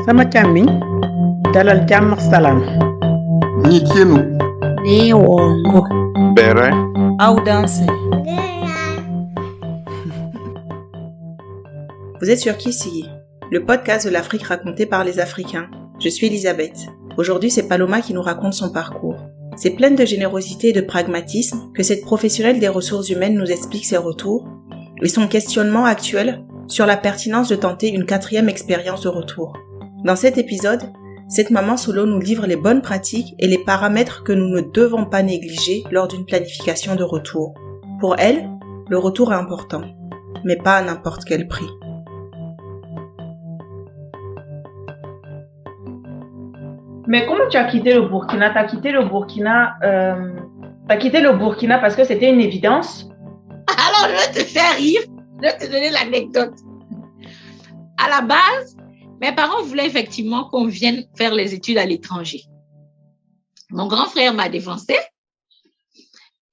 sama càmmiñ dalal jàmm ak salaam. Nitienu. Newongo. Bere. Audanse. Vous êtes sur Kissy, le podcast de l'Afrique raconté par les Africains. Je suis Elisabeth. Aujourd'hui, c'est Paloma qui nous raconte son parcours. C'est pleine de générosité et de pragmatisme que cette professionnelle des ressources humaines nous explique ses retours et son questionnement actuel sur la pertinence de tenter une 4e expérience de retour. Dans cet épisode, cette maman solo nous livre les bonnes pratiques et les paramètres que nous ne devons pas négliger lors d'une planification de retour. Pour elle, le retour est important, mais pas à n'importe quel prix. Mais comment tu as quitté le Burkina? Tu as quitté le Burkina parce que c'était une évidence? Alors, je vais te faire rire. Je vais te donner l'anecdote. À la base, mes parents voulaient effectivement qu'on vienne faire les études à l'étranger. Mon grand frère m'a défoncé.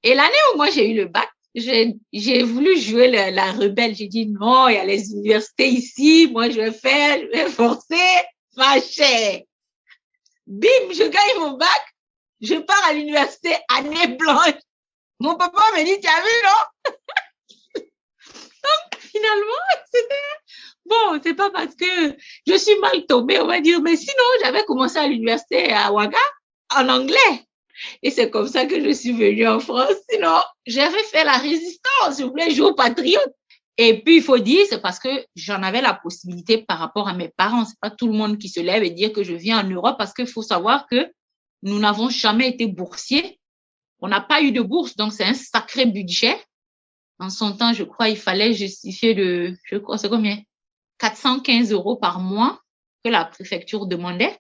Et l'année où moi j'ai eu le bac, j'ai voulu jouer la rebelle. J'ai dit non, il y a les universités ici. Moi, je vais forcer ma chère. Bim, je gagne mon bac, je pars à l'université année blanche. Mon papa me dit, tu as vu, non? Donc, finalement, c'est pas parce que je suis mal tombée, on va dire, mais sinon, j'avais commencé à l'université à Ouaga en anglais. Et c'est comme ça que je suis venue en France. Sinon, j'avais fait la résistance, je voulais jouer au patriote. Et puis, il faut dire, c'est parce que j'en avais la possibilité par rapport à mes parents. C'est pas tout le monde qui se lève et dire que je viens en Europe parce qu'il faut savoir que nous n'avons jamais été boursiers. On n'a pas eu de bourse, donc c'est un sacré budget. En son temps, je crois, il fallait justifier c'est combien? 415 € par mois que la préfecture demandait.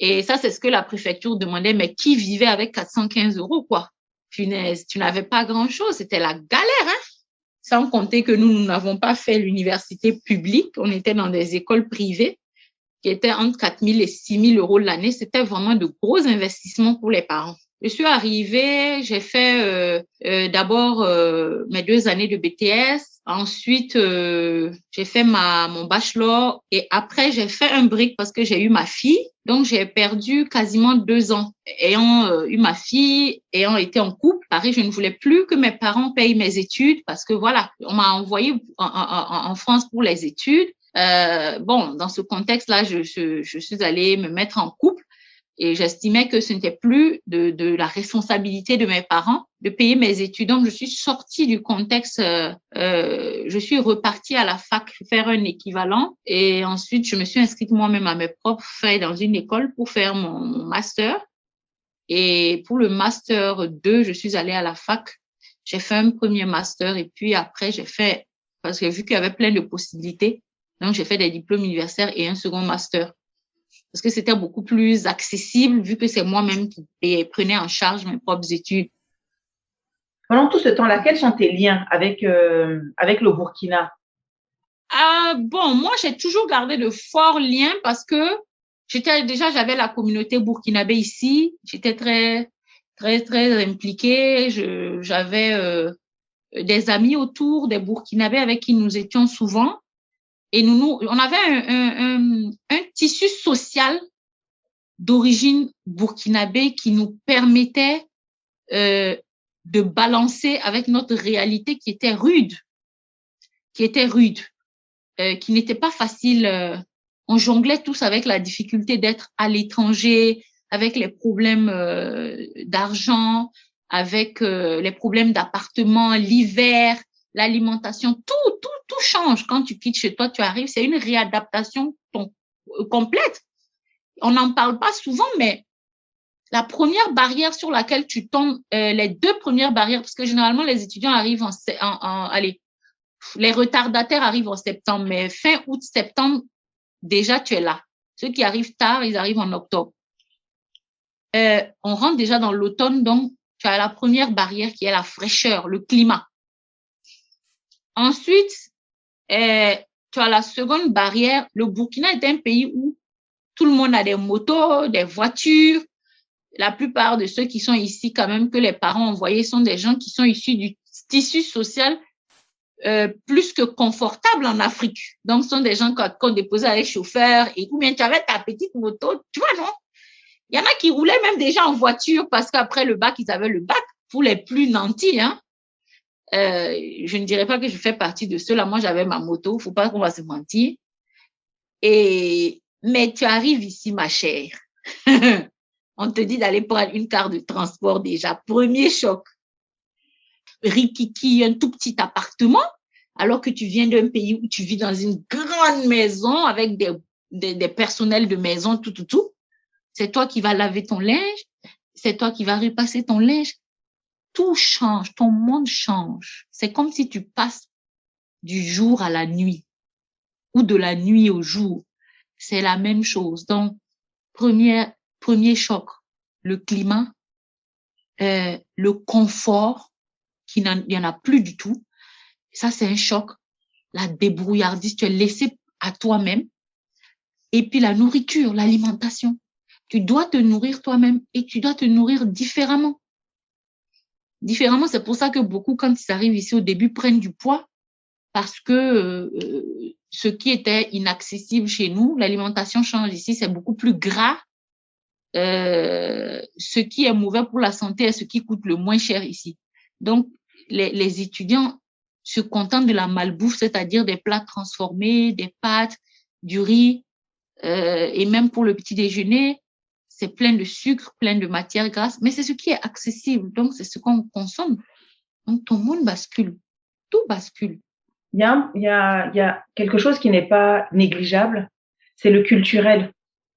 Et ça, c'est ce que la préfecture demandait. Mais qui vivait avec 415 €, quoi? Punaise, tu n'avais pas grand-chose. C'était la galère, hein? Sans compter que nous n'avons pas fait l'université publique. On était dans des écoles privées qui étaient entre 4 000 et 6 000 € l'année. C'était vraiment de gros investissements pour les parents. Je suis arrivée, j'ai fait d'abord mes 2 années de BTS. Ensuite, j'ai fait mon bachelor et après, j'ai fait un break parce que j'ai eu ma fille. Donc, j'ai perdu quasiment 2 ans. Ayant eu ma fille, ayant été en couple, pareil, je ne voulais plus que mes parents payent mes études parce que voilà, on m'a envoyé en France pour les études. Dans ce contexte-là, je suis allée me mettre en couple. Et j'estimais que ce n'était plus de la responsabilité de mes parents de payer mes études. Donc, je suis sortie du contexte, je suis repartie à la fac faire un équivalent. Et ensuite, je me suis inscrite moi-même à mes propres frais dans une école pour faire mon master. Et pour le master 2, je suis allée à la fac. J'ai fait un premier master et puis après, parce que vu qu'il y avait plein de possibilités, donc j'ai fait des diplômes universitaires et un second master. Parce que c'était beaucoup plus accessible vu que c'est moi-même qui prenais en charge mes propres études. Pendant tout ce temps-là, quels sont tes liens avec le Burkina? Moi, j'ai toujours gardé de forts liens parce que j'avais la communauté burkinabé ici. J'étais très, très, très impliquée. J'avais des amis autour des Burkinabés avec qui nous étions souvent. Et on avait un tissu social d'origine burkinabé qui nous permettait de balancer avec notre réalité qui était rude, qui n'était pas facile. On jonglait tous avec la difficulté d'être à l'étranger, avec les problèmes d'argent, avec les problèmes d'appartement, l'hiver, l'alimentation, tout change. Quand tu quittes chez toi, tu arrives, c'est une réadaptation complète. On n'en parle pas souvent, mais la première barrière sur laquelle tu tombes, les 2 premières barrières, parce que généralement, les étudiants arrivent les retardataires arrivent en septembre, mais fin août, septembre, déjà, tu es là. Ceux qui arrivent tard, ils arrivent en octobre. On rentre déjà dans l'automne, donc tu as la première barrière qui est la fraîcheur, le climat. Ensuite, tu as la seconde barrière. Le Burkina est un pays où tout le monde a des motos, des voitures. La plupart de ceux qui sont ici, quand même, que les parents ont envoyés, sont des gens qui sont issus du tissu social plus que confortables en Afrique. Donc, ce sont des gens qu'on déposait avec chauffeur et ou bien tu avais ta petite moto, tu vois, non? Il y en a qui roulaient même déjà en voiture parce qu'après le bac, ils avaient le bac pour les plus nantis, hein. Je ne dirais pas que je fais partie de ceux-là. Moi, j'avais ma moto, faut pas qu'on va se mentir. Mais tu arrives ici, ma chère. On te dit d'aller prendre une carte de transport déjà. Premier choc. Rikiki, un tout petit appartement, alors que tu viens d'un pays où tu vis dans une grande maison avec des personnels de maison, tout. C'est toi qui vas laver ton linge, c'est toi qui vas repasser ton linge. Tout change, ton monde change. C'est comme si tu passes du jour à la nuit ou de la nuit au jour. C'est la même chose. Donc, premier choc, le climat, le confort, il n'y en a plus du tout. Ça, c'est un choc. La débrouillardise, tu es laissé à toi-même. Et puis la nourriture, l'alimentation. Tu dois te nourrir toi-même et tu dois te nourrir différemment. Différemment, c'est pour ça que beaucoup, quand ils arrivent ici au début, prennent du poids parce que ce qui était inaccessible chez nous, l'alimentation change ici, c'est beaucoup plus gras. Ce qui est mauvais pour la santé est ce qui coûte le moins cher ici. Donc, les étudiants se contentent de la malbouffe, c'est-à-dire des plats transformés, des pâtes, du riz, et même pour le petit déjeuner, c'est plein de sucre, plein de matières grasses, mais c'est ce qui est accessible, donc c'est ce qu'on consomme. Donc, ton monde bascule, tout bascule. Il y a quelque chose qui n'est pas négligeable, c'est le culturel.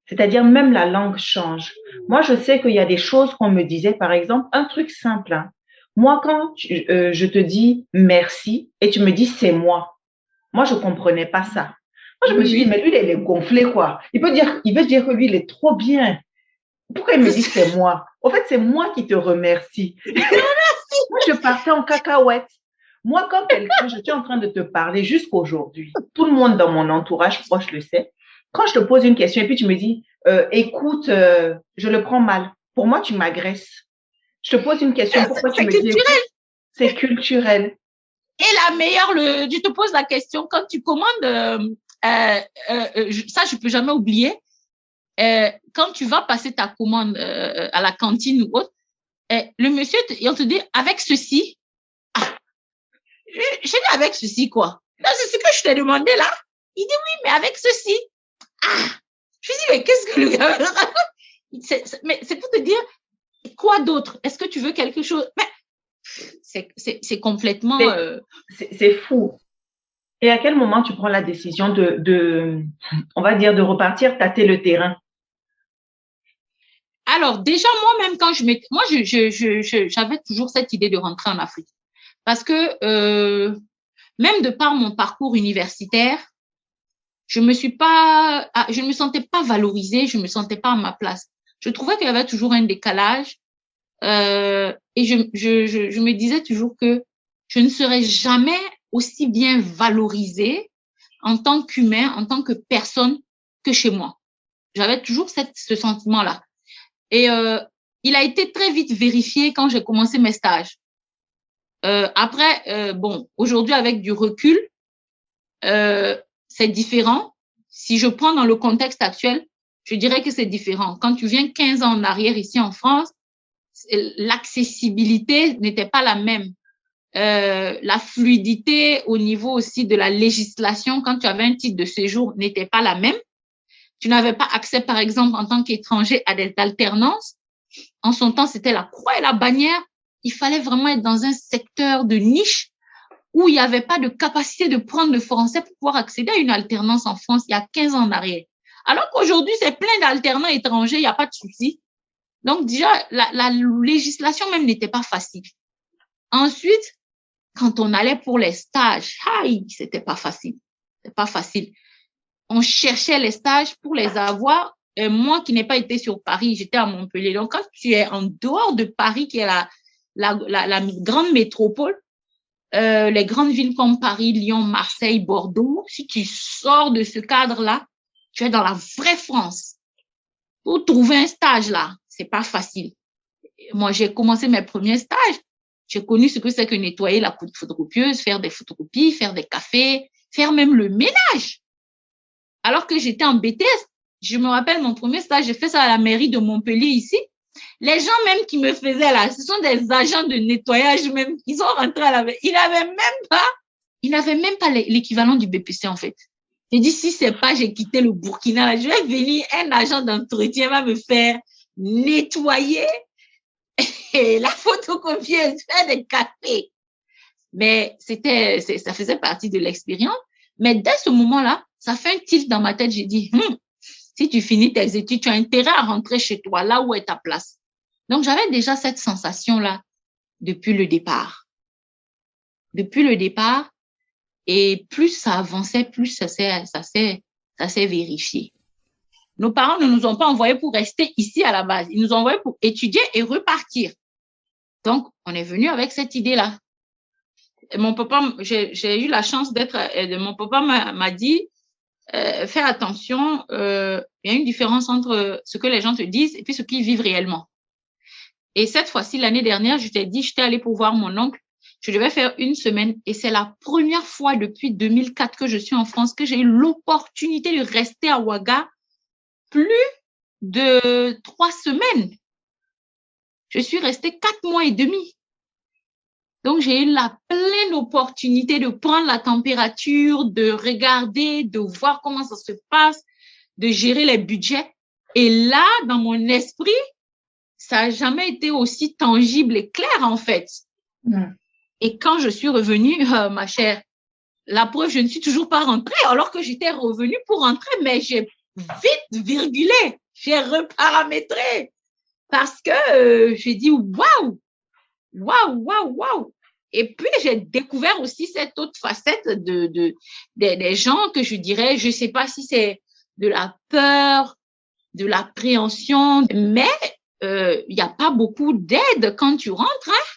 C'est-à-dire même la langue change. Moi, je sais qu'il y a des choses qu'on me disait, par exemple, un truc simple, hein. Moi, quand je te dis merci et tu me dis c'est moi je comprenais pas ça. Moi, je me suis dit, mais lui, il est gonflé, quoi. Il veut dire que lui, il est trop bien. Pourquoi il me dit c'est moi? En fait, c'est moi qui te remercie. Moi, je partais en cacahuète. Moi, quand je suis en train de te parler jusqu'aujourd'hui, tout le monde dans mon entourage proche le sait. Quand je te pose une question et puis tu me dis, écoute, je le prends mal. Pour moi, tu m'agresses. Je te pose une question, pourquoi tu me dis écoute? C'est culturel. Et la meilleure, je te pose la question, quand tu commandes, ça, je peux jamais oublier, quand tu vas passer ta commande à la cantine ou autre, le monsieur, on te dit, avec ceci. Ah, je dis, avec ceci, quoi? Non, c'est ce que je t'ai demandé là. Il dit, oui, mais avec ceci. Ah, je dis, mais qu'est-ce que le gars raconte? Mais c'est pour te dire, quoi d'autre? Est-ce que tu veux quelque chose? Mais c'est complètement... C'est fou. Et à quel moment tu prends la décision on va dire, de repartir tâter le terrain? Alors, déjà, moi-même, quand j'avais toujours cette idée de rentrer en Afrique. Parce que même de par mon parcours universitaire, je ne me sentais pas valorisée, je ne me sentais pas à ma place. Je trouvais qu'il y avait toujours un décalage. Et je me disais toujours que je ne serais jamais aussi bien valorisée en tant qu'humain, en tant que personne que chez moi. J'avais toujours ce sentiment-là. Et il a été très vite vérifié quand j'ai commencé mes stages. Après, aujourd'hui, avec du recul, c'est différent. Si je prends dans le contexte actuel, je dirais que c'est différent. Quand tu viens 15 ans en arrière ici en France, l'accessibilité n'était pas la même. La fluidité au niveau aussi de la législation, quand tu avais un titre de séjour, n'était pas la même. Tu n'avais pas accès, par exemple, en tant qu'étranger à des alternances. En son temps, c'était la croix et la bannière. Il fallait vraiment être dans un secteur de niche où il n'y avait pas de capacité de prendre le français pour pouvoir accéder à une alternance en France il y a 15 ans en arrière. Alors qu'aujourd'hui, c'est plein d'alternants étrangers, il n'y a pas de souci. Donc déjà, la législation même n'était pas facile. Ensuite, quand on allait pour les stages, c'était pas facile. C'est pas facile. On cherchait les stages pour les avoir. Et moi qui n'ai pas été sur Paris, j'étais à Montpellier. Donc quand tu es en dehors de Paris, qui est la grande métropole, les grandes villes comme Paris, Lyon, Marseille, Bordeaux, si tu sors de ce cadre-là, tu es dans la vraie France. Pour trouver un stage là, c'est pas facile. Moi, j'ai commencé mes premiers stages. J'ai connu ce que c'est que nettoyer la photocopieuse, faire des photocopies, faire des cafés, faire même le ménage. Alors que j'étais en BTS, je me rappelle mon premier stage, j'ai fait ça à la mairie de Montpellier ici. Les gens même qui me faisaient là, ce sont des agents de nettoyage même. Ils sont rentrés à la mairie. Ils n'avaient même pas l'équivalent du BPC en fait. J'ai dit, si c'est pas, j'ai quitté le Burkina, là, je vais venir, un agent d'entretien va me faire nettoyer la photocopieuse, faire des cafés. Mais ça faisait partie de l'expérience. Mais dès ce moment-là, ça fait un tilt dans ma tête. J'ai dit, si tu finis tes études, tu as intérêt à rentrer chez toi, là où est ta place. Donc, j'avais déjà cette sensation-là depuis le départ. Depuis le départ, et plus ça avançait, plus ça s'est vérifié. Nos parents ne nous ont pas envoyés pour rester ici à la base. Ils nous ont envoyés pour étudier et repartir. Donc, on est venu avec cette idée-là. Et mon papa, j'ai eu la chance mon papa m'a dit, fais attention, il y a une différence entre ce que les gens te disent et puis ce qu'ils vivent réellement. Et cette fois-ci, l'année dernière, je t'ai dit, j'étais allée pour voir mon oncle. Je devais faire une semaine et c'est la première fois depuis 2004 que je suis en France que j'ai eu l'opportunité de rester à Ouaga plus de 3 semaines. Je suis restée 4 mois et demi. Donc, j'ai eu la pleine opportunité de prendre la température, de regarder, de voir comment ça se passe, de gérer les budgets. Et là, dans mon esprit, ça n'a jamais été aussi tangible et clair, en fait. Et quand je suis revenue, ma chère, la preuve, je ne suis toujours pas rentrée, alors que j'étais revenue pour rentrer, mais j'ai vite virgulé, j'ai reparamétré, parce que j'ai dit, waouh! Et puis, j'ai découvert aussi cette autre facette des gens que je dirais, je ne sais pas si c'est de la peur, de l'appréhension, mais il n'y a pas beaucoup d'aide quand tu rentres, hein.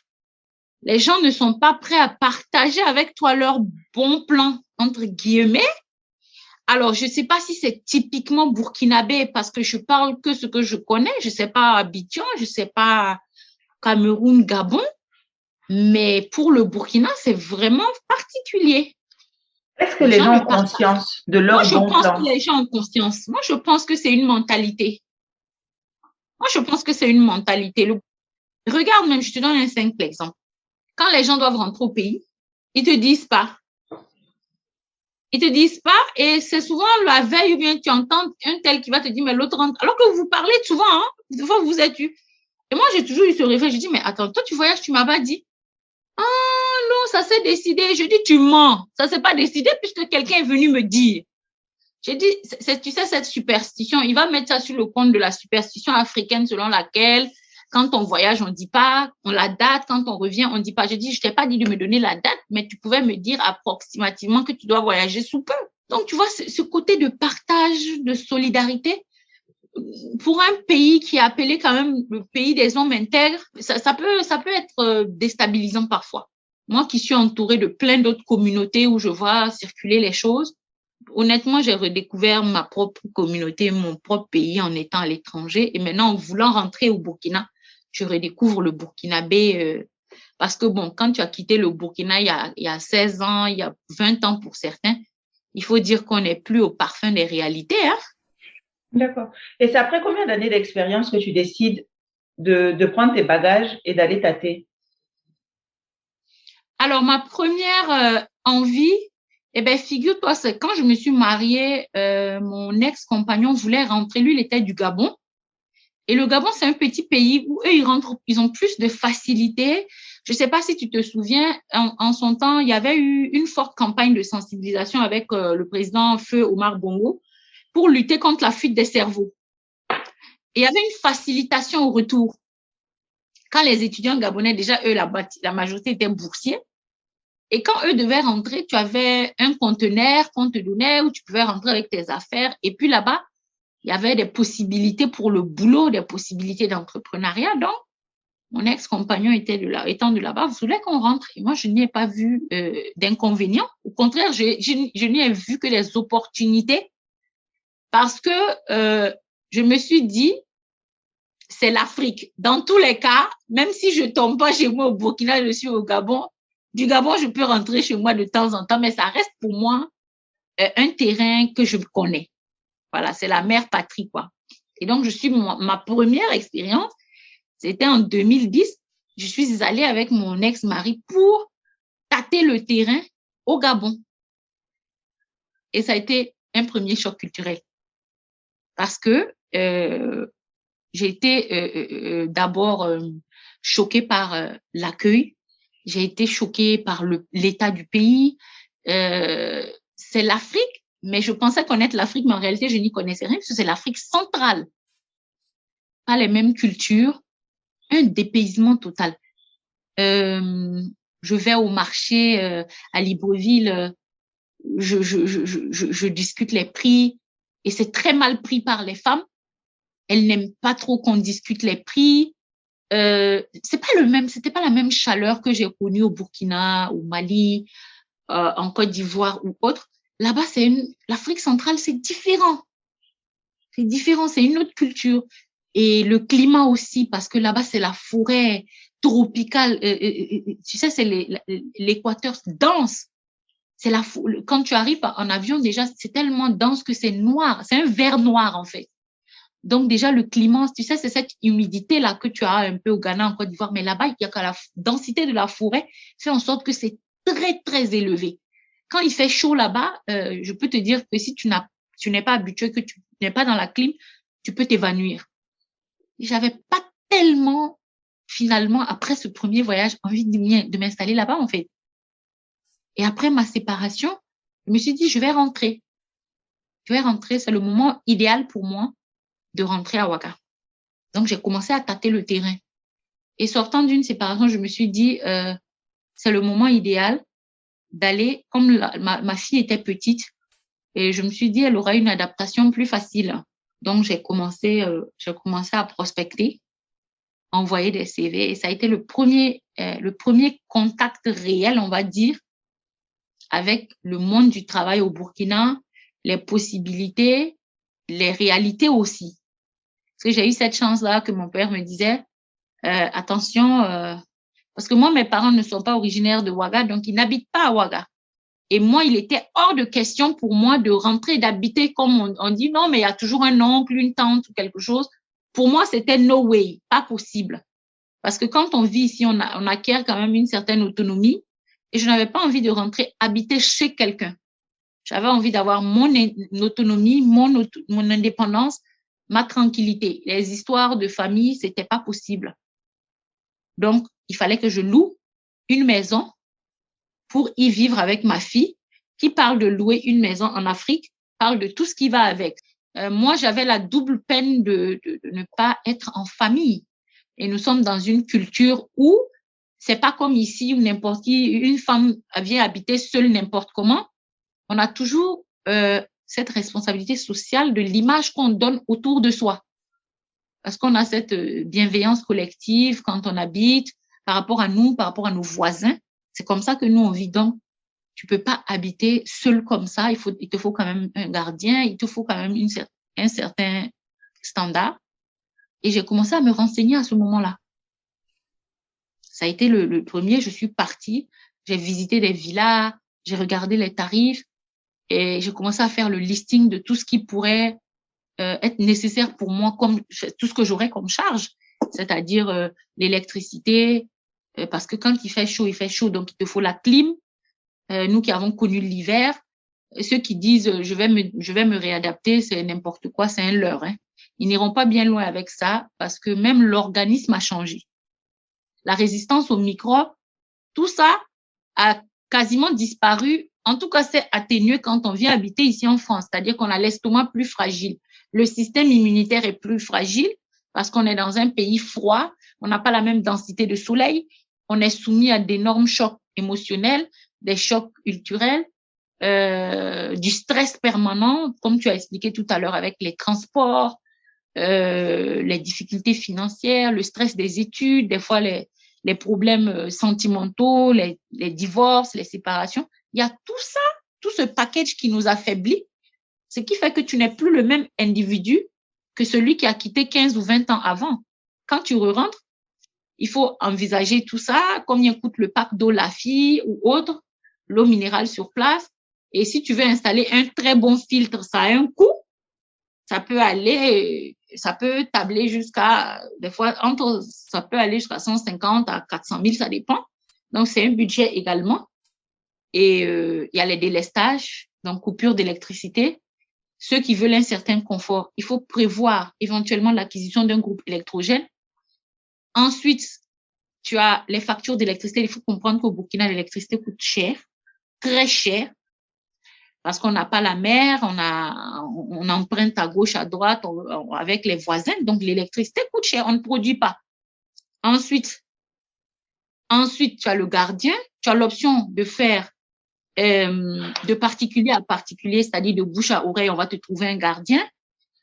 Les gens ne sont pas prêts à partager avec toi leur bon plan, entre guillemets. Alors, je ne sais pas si c'est typiquement burkinabé parce que je parle que ce que je connais. Je ne sais pas Abidjan, je ne sais pas Cameroun, Gabon. Mais pour le Burkina, c'est vraiment particulier. Est-ce que les gens ont conscience de leur bon plan? Moi, je pense que les gens ont conscience. Moi, je pense que c'est une mentalité. Regarde même, je te donne un simple exemple. Quand les gens doivent rentrer au pays, ils te disent pas. Et c'est souvent la veille ou bien tu entends un tel qui va te dire, mais l'autre rentre. Alors que vous parlez souvent, hein, des fois vous êtes eu. Et moi, j'ai toujours eu ce réflexe. Je dis, mais attends, toi, tu voyages, tu m'as pas dit. Ah non, ça s'est décidé. Je dis, tu mens. Ça s'est pas décidé puisque quelqu'un est venu me dire. J'ai dit, tu sais, cette superstition, il va mettre ça sur le compte de la superstition africaine selon laquelle quand on voyage, on dit pas, on la date, quand on revient, on dit pas. Je dis, je t'ai pas dit de me donner la date, mais tu pouvais me dire approximativement que tu dois voyager sous peu. Donc, tu vois, ce côté de partage, de solidarité, pour un pays qui est appelé quand même le pays des hommes intègres, ça peut être déstabilisant parfois. Moi qui suis entourée de plein d'autres communautés où je vois circuler les choses, honnêtement, j'ai redécouvert ma propre communauté, mon propre pays en étant à l'étranger. Et maintenant, en voulant rentrer au Burkina, je redécouvre le burkinabé parce que bon, quand tu as quitté le Burkina il y a 16 ans, il y a 20 ans pour certains, il faut dire qu'on n'est plus au parfum des réalités, hein. D'accord. Et c'est après combien d'années d'expérience que tu décides de prendre tes bagages et d'aller tâter? Alors, ma première envie, figure-toi, c'est quand je me suis mariée, mon ex-compagnon voulait rentrer. Lui, il était du Gabon. Et le Gabon, c'est un petit pays où eux, ils ont plus de facilité. Je ne sais pas si tu te souviens, en son temps, il y avait eu une forte campagne de sensibilisation avec le président Feu Omar Bongo pour lutter contre la fuite des cerveaux. Et il y avait une facilitation au retour. Quand les étudiants gabonais, déjà, eux, la majorité étaient boursiers. Et quand eux devaient rentrer, tu avais un conteneur qu'on te donnait où tu pouvais rentrer avec tes affaires. Et puis là-bas, il y avait des possibilités pour le boulot, des possibilités d'entrepreneuriat. Donc, mon ex-compagnon étant de là-bas, voulait qu'on rentre. Et moi, je n'y ai pas vu d'inconvénient. Au contraire, je n'y ai vu que des opportunités parce que je me suis dit, c'est l'Afrique. Dans tous les cas, même si je tombe pas chez moi au Burkina, je suis au Gabon. Du Gabon, je peux rentrer chez moi de temps en temps, mais ça reste pour moi un terrain que je connais. Voilà, c'est la mère patrie, quoi. Et donc, ma première expérience, c'était en 2010. Je suis allée avec mon ex-mari pour tâter le terrain au Gabon. Et ça a été un premier choc culturel. Parce que j'ai été d'abord choquée par l'accueil. J'ai été choquée par l'état du pays. C'est l'Afrique, mais je pensais connaître l'Afrique, mais en réalité, je n'y connaissais rien parce que c'est l'Afrique centrale. Pas les mêmes cultures, un dépaysement total. Je vais au marché à Libreville, je discute les prix et c'est très mal pris par les femmes. Elles n'aiment pas trop qu'on discute les prix. C'était pas la même chaleur que j'ai connue au Burkina, au Mali, en Côte d'Ivoire ou autre. Là-bas, l'Afrique centrale, c'est différent. C'est différent, c'est une autre culture. Et le climat aussi, parce que là-bas, c'est la forêt tropicale. Tu sais, c'est l'équateur dense. Quand tu arrives en avion, déjà, c'est tellement dense que c'est noir. C'est un vert noir, en fait. Donc, déjà, le climat, tu sais, c'est cette humidité-là que tu as un peu au Ghana, en Côte d'Ivoire. Mais là-bas, il y a que la densité de la forêt fait en sorte que c'est très, très élevé. Quand il fait chaud là-bas, je peux te dire que si tu n'es pas habitué, que tu n'es pas dans la clim, tu peux t'évanouir. J'avais pas tellement, finalement, après ce premier voyage, envie de m'installer là-bas, en fait. Et après ma séparation, je me suis dit, je vais rentrer. C'est le moment idéal pour moi de rentrer à Ouaga. Donc, j'ai commencé à tâter le terrain. Et sortant d'une séparation, je me suis dit, c'est le moment idéal d'aller, comme ma fille était petite, et je me suis dit, elle aura une adaptation plus facile. Donc, j'ai commencé à prospecter, envoyer des CV, et ça a été le premier contact réel, on va dire, avec le monde du travail au Burkina, les possibilités, les réalités aussi. Parce que j'ai eu cette chance-là que mon père me disait, attention, parce que moi, mes parents ne sont pas originaires de Ouaga, donc ils n'habitent pas à Ouaga. Et moi, il était hors de question pour moi de rentrer, d'habiter comme on dit, non, mais il y a toujours un oncle, une tante ou quelque chose. Pour moi, c'était no way, pas possible. Parce que quand on vit ici, on acquiert quand même une certaine autonomie. Et je n'avais pas envie de rentrer habiter chez quelqu'un. J'avais envie d'avoir mon autonomie, mon indépendance, ma tranquillité. Les histoires de famille, c'était pas possible. Donc, il fallait que je loue une maison pour y vivre avec ma fille, qui parle de louer une maison en Afrique, parle de tout ce qui va avec. Moi, j'avais la double peine de ne pas être en famille. Et nous sommes dans une culture où c'est pas comme ici où n'importe qui, une femme vient habiter seule n'importe comment. On a toujours cette responsabilité sociale de l'image qu'on donne autour de soi. Parce qu'on a cette bienveillance collective quand on habite par rapport à nous, par rapport à nos voisins. C'est comme ça que nous, on vit. Donc, tu peux pas habiter seul comme ça. Il te faut quand même un gardien, il te faut quand même un certain standard. Et j'ai commencé à me renseigner à ce moment-là. Ça a été le premier. Je suis partie, j'ai visité des villas, j'ai regardé les tarifs et j'ai commencé à faire le listing de tout ce qui pourrait être nécessaire pour moi, comme tout ce que j'aurais comme charge, c'est-à-dire l'électricité, parce que quand il fait chaud, donc il te faut la clim. Nous qui avons connu l'hiver, ceux qui disent je vais me réadapter, c'est n'importe quoi, c'est un leurre. Hein. Ils n'iront pas bien loin avec ça parce que même l'organisme a changé. La résistance aux microbes, tout ça a quasiment disparu. En tout cas, c'est atténué quand on vient habiter ici en France, c'est-à-dire qu'on a l'estomac plus fragile. Le système immunitaire est plus fragile parce qu'on est dans un pays froid, on n'a pas la même densité de soleil, on est soumis à d'énormes chocs émotionnels, des chocs culturels, du stress permanent, comme tu as expliqué tout à l'heure avec les transports, les difficultés financières, le stress des études, des fois les problèmes sentimentaux, les divorces, les séparations. Il y a tout ça, tout ce package qui nous affaiblit, ce qui fait que tu n'es plus le même individu que celui qui a quitté 15 ou 20 ans avant. quand tu rentres, il faut envisager tout ça, combien coûte le pack d'eau Lafi ou autre, l'eau minérale sur place. Et si tu veux installer un très bon filtre, ça a un coût. Ça peut tabler jusqu'à, des fois, ça peut aller jusqu'à 150 à 400 000, ça dépend. Donc, c'est un budget également. Et il y a les délestages, donc coupure d'électricité. Ceux qui veulent un certain confort, il faut prévoir éventuellement l'acquisition d'un groupe électrogène. Ensuite, tu as les factures d'électricité. Il faut comprendre qu'au Burkina, l'électricité coûte cher, très cher, parce qu'on n'a pas la mer, on emprunte à gauche, à droite avec les voisins. Donc, l'électricité coûte cher, on ne produit pas. Ensuite, tu as le gardien. Tu as l'option de faire de particulier à particulier, c'est-à-dire de bouche à oreille, on va te trouver un gardien.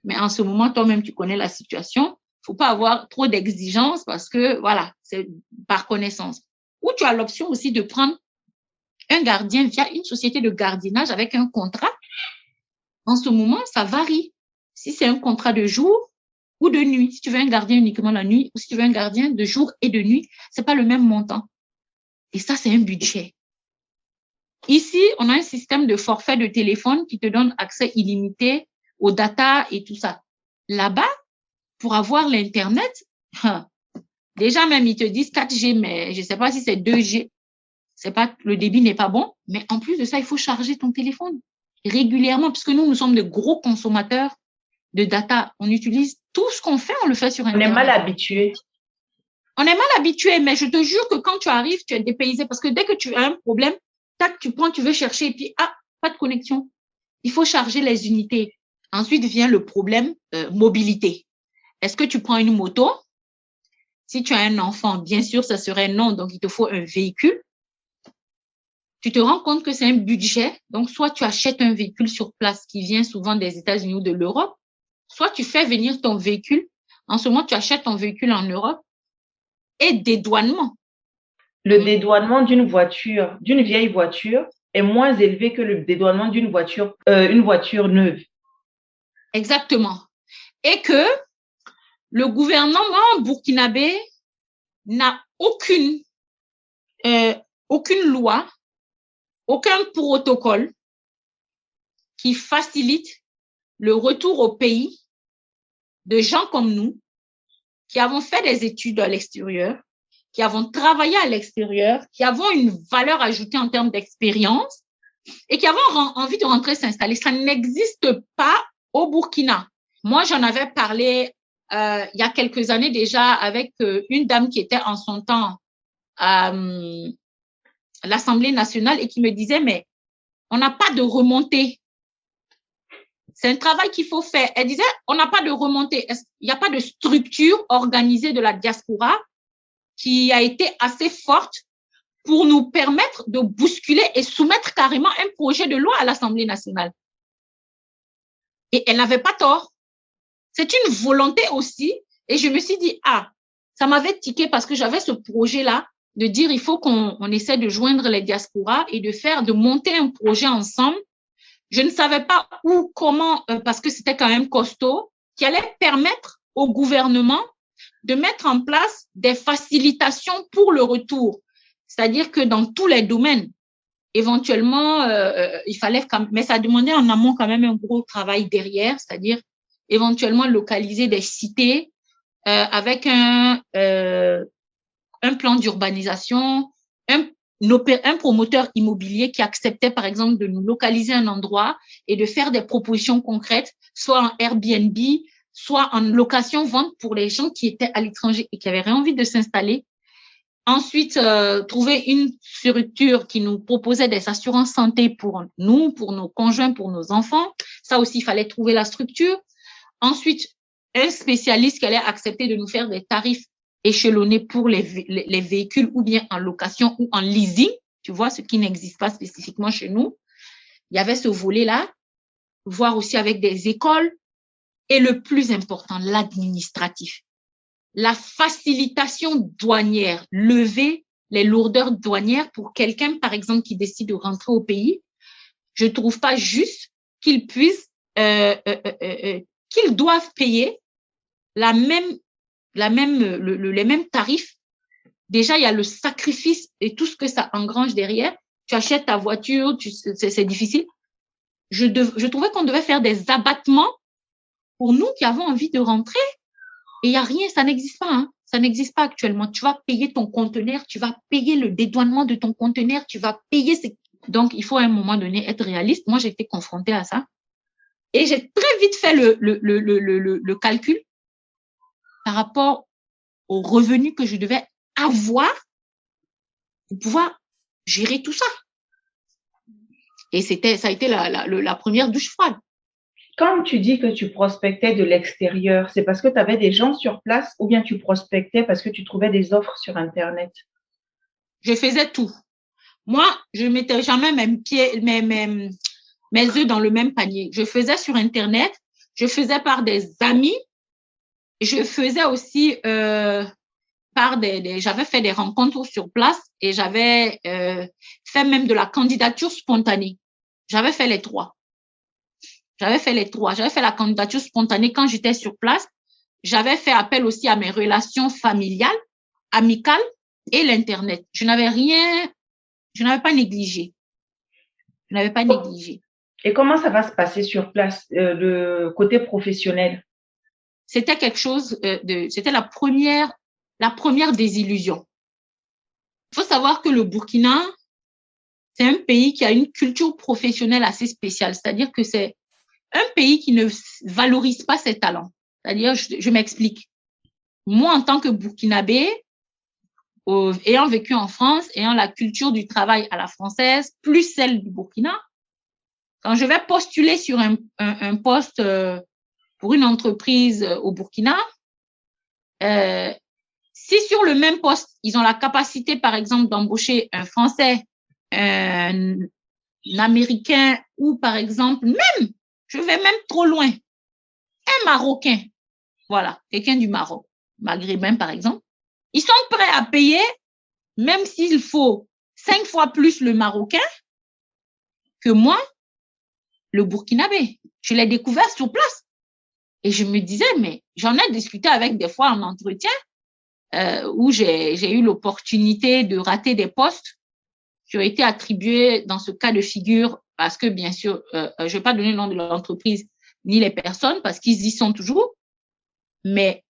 Mais en ce moment, toi-même, tu connais la situation. Faut pas avoir trop d'exigences parce que, voilà, c'est par connaissance. Ou tu as l'option aussi de prendre un gardien via une société de gardiennage avec un contrat. En ce moment, ça varie. Si c'est un contrat de jour ou de nuit, si tu veux un gardien uniquement la nuit ou si tu veux un gardien de jour et de nuit, c'est pas le même montant. Et ça, c'est un budget. Ici, on a un système de forfait de téléphone qui te donne accès illimité aux data et tout ça. Là-bas, pour avoir l'Internet, déjà même, ils te disent 4G, mais je ne sais pas si c'est 2G. Le débit n'est pas bon. Mais en plus de ça, il faut charger ton téléphone régulièrement, puisque nous sommes de gros consommateurs de data. On utilise tout ce qu'on fait, on le fait sur Internet. On est mal habitué. On est mal habitué, mais je te jure que quand tu arrives, tu es dépaysé, parce que dès que tu as un problème, tac, tu veux chercher et puis, pas de connexion. Il faut charger les unités. Ensuite vient le problème mobilité. Est-ce que tu prends une moto? Si tu as un enfant, bien sûr, ça serait non, donc il te faut un véhicule. Tu te rends compte que c'est un budget, donc soit tu achètes un véhicule sur place qui vient souvent des États-Unis ou de l'Europe, soit tu fais venir ton véhicule. En ce moment, tu achètes ton véhicule en Europe et dédouanement. Le dédouanement d'une vieille voiture, est moins élevé que le dédouanement d'une voiture, une voiture neuve. Exactement. Et que le gouvernement burkinabé n'a aucune loi, aucun protocole qui facilite le retour au pays de gens comme nous qui avons fait des études à l'extérieur, qui avons travaillé à l'extérieur, qui avons une valeur ajoutée en termes d'expérience et qui avons envie de rentrer s'installer. Ça n'existe pas au Burkina. Moi, j'en avais parlé il y a quelques années déjà avec une dame qui était en son temps à l'Assemblée nationale et qui me disait, mais on n'a pas de remontée. C'est un travail qu'il faut faire. Elle disait, on n'a pas de remontée. Il n'y a pas de structure organisée de la diaspora qui a été assez forte pour nous permettre de bousculer et soumettre carrément un projet de loi à l'Assemblée nationale. Et elle n'avait pas tort. C'est une volonté aussi. Et je me suis dit, ça m'avait tiqué parce que j'avais ce projet-là de dire, il faut qu'on essaie de joindre les diasporas et de monter un projet ensemble. Je ne savais pas où, comment, parce que c'était quand même costaud, qui allait permettre au gouvernement de mettre en place des facilitations pour le retour. C'est-à-dire que dans tous les domaines, éventuellement, il fallait, mais ça demandait en amont quand même un gros travail derrière, c'est-à-dire éventuellement localiser des cités avec un plan d'urbanisation, un promoteur immobilier qui acceptait, par exemple, de nous localiser un endroit et de faire des propositions concrètes, soit en Airbnb, soit en location-vente pour les gens qui étaient à l'étranger et qui avaient envie de s'installer. Ensuite, trouver une structure qui nous proposait des assurances santé pour nous, pour nos conjoints, pour nos enfants. Ça aussi, il fallait trouver la structure. Ensuite, un spécialiste qui allait accepter de nous faire des tarifs échelonnés pour les véhicules ou bien en location ou en leasing, tu vois, ce qui n'existe pas spécifiquement chez nous. Il y avait ce volet-là, voir aussi avec des écoles et le plus important, l'administratif. La facilitation douanière, lever les lourdeurs douanières pour quelqu'un, par exemple, qui décide de rentrer au pays. Je ne trouve pas juste qu'ils puissent, qu'ils doivent payer la même les mêmes tarifs. Déjà, il y a le sacrifice et tout ce que ça engrange derrière. Tu achètes ta voiture, c'est difficile. Je trouvais qu'on devait faire des abattements pour nous qui avons envie de rentrer. Et il n'y a rien, ça n'existe pas. Hein. Ça n'existe pas actuellement. Tu vas payer ton conteneur, tu vas payer le dédouanement de ton conteneur, tu vas payer. Donc, il faut à un moment donné être réaliste. Moi, j'ai été confrontée à ça. Et j'ai très vite fait le calcul par rapport aux revenus que je devais avoir pour pouvoir gérer tout ça. Et ça a été la première douche froide. Quand tu dis que tu prospectais de l'extérieur, c'est parce que tu avais des gens sur place ou bien tu prospectais parce que tu trouvais des offres sur Internet? Je faisais tout. Moi, je ne mettais jamais mes œufs dans le même panier. Je faisais sur Internet, je faisais par des amis, je faisais aussi j'avais fait des rencontres sur place et j'avais fait même de la candidature spontanée. J'avais fait les trois. J'avais fait la candidature spontanée quand j'étais sur place. J'avais fait appel aussi à mes relations familiales, amicales et l'Internet. Je n'avais pas négligé. Et comment ça va se passer sur place, le côté professionnel? C'était quelque chose c'était la première désillusion. Il faut savoir que le Burkina, c'est un pays qui a une culture professionnelle assez spéciale. C'est-à-dire que c'est un pays qui ne valorise pas ses talents. C'est-à-dire, je m'explique. Moi, en tant que Burkinabé, ayant vécu en France, ayant la culture du travail à la française, plus celle du Burkina, quand je vais postuler sur un poste pour une entreprise au Burkina, si sur le même poste, ils ont la capacité, par exemple, d'embaucher un Français, un Américain ou, par exemple, même, je vais même trop loin, un Marocain, voilà, quelqu'un du Maroc, maghrébin, par exemple, ils sont prêts à payer, même s'il faut 5 fois plus le Marocain que moi, le Burkinabé. Je l'ai découvert sur place. Et je me disais, mais j'en ai discuté avec des fois en entretien où j'ai eu l'opportunité de rater des postes qui ont été attribués dans ce cas de figure parce que, bien sûr, je ne vais pas donner le nom de l'entreprise ni les personnes parce qu'ils y sont toujours, mais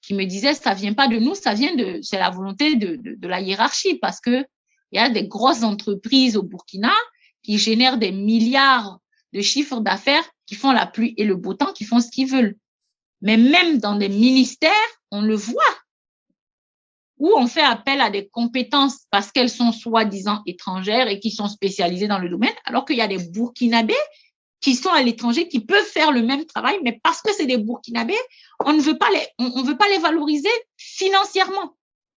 qui me disaient, ça vient pas de nous, c'est la volonté de la hiérarchie parce que il y a des grosses entreprises au Burkina qui génèrent des milliards de chiffres d'affaires, qui font la pluie et le beau temps, qui font ce qu'ils veulent. Mais même dans des ministères, on le voit, où on fait appel à des compétences parce qu'elles sont soi-disant étrangères et qui sont spécialisées dans le domaine, alors qu'il y a des Burkinabés qui sont à l'étranger, qui peuvent faire le même travail, mais parce que c'est des Burkinabés, on ne veut pas les valoriser financièrement.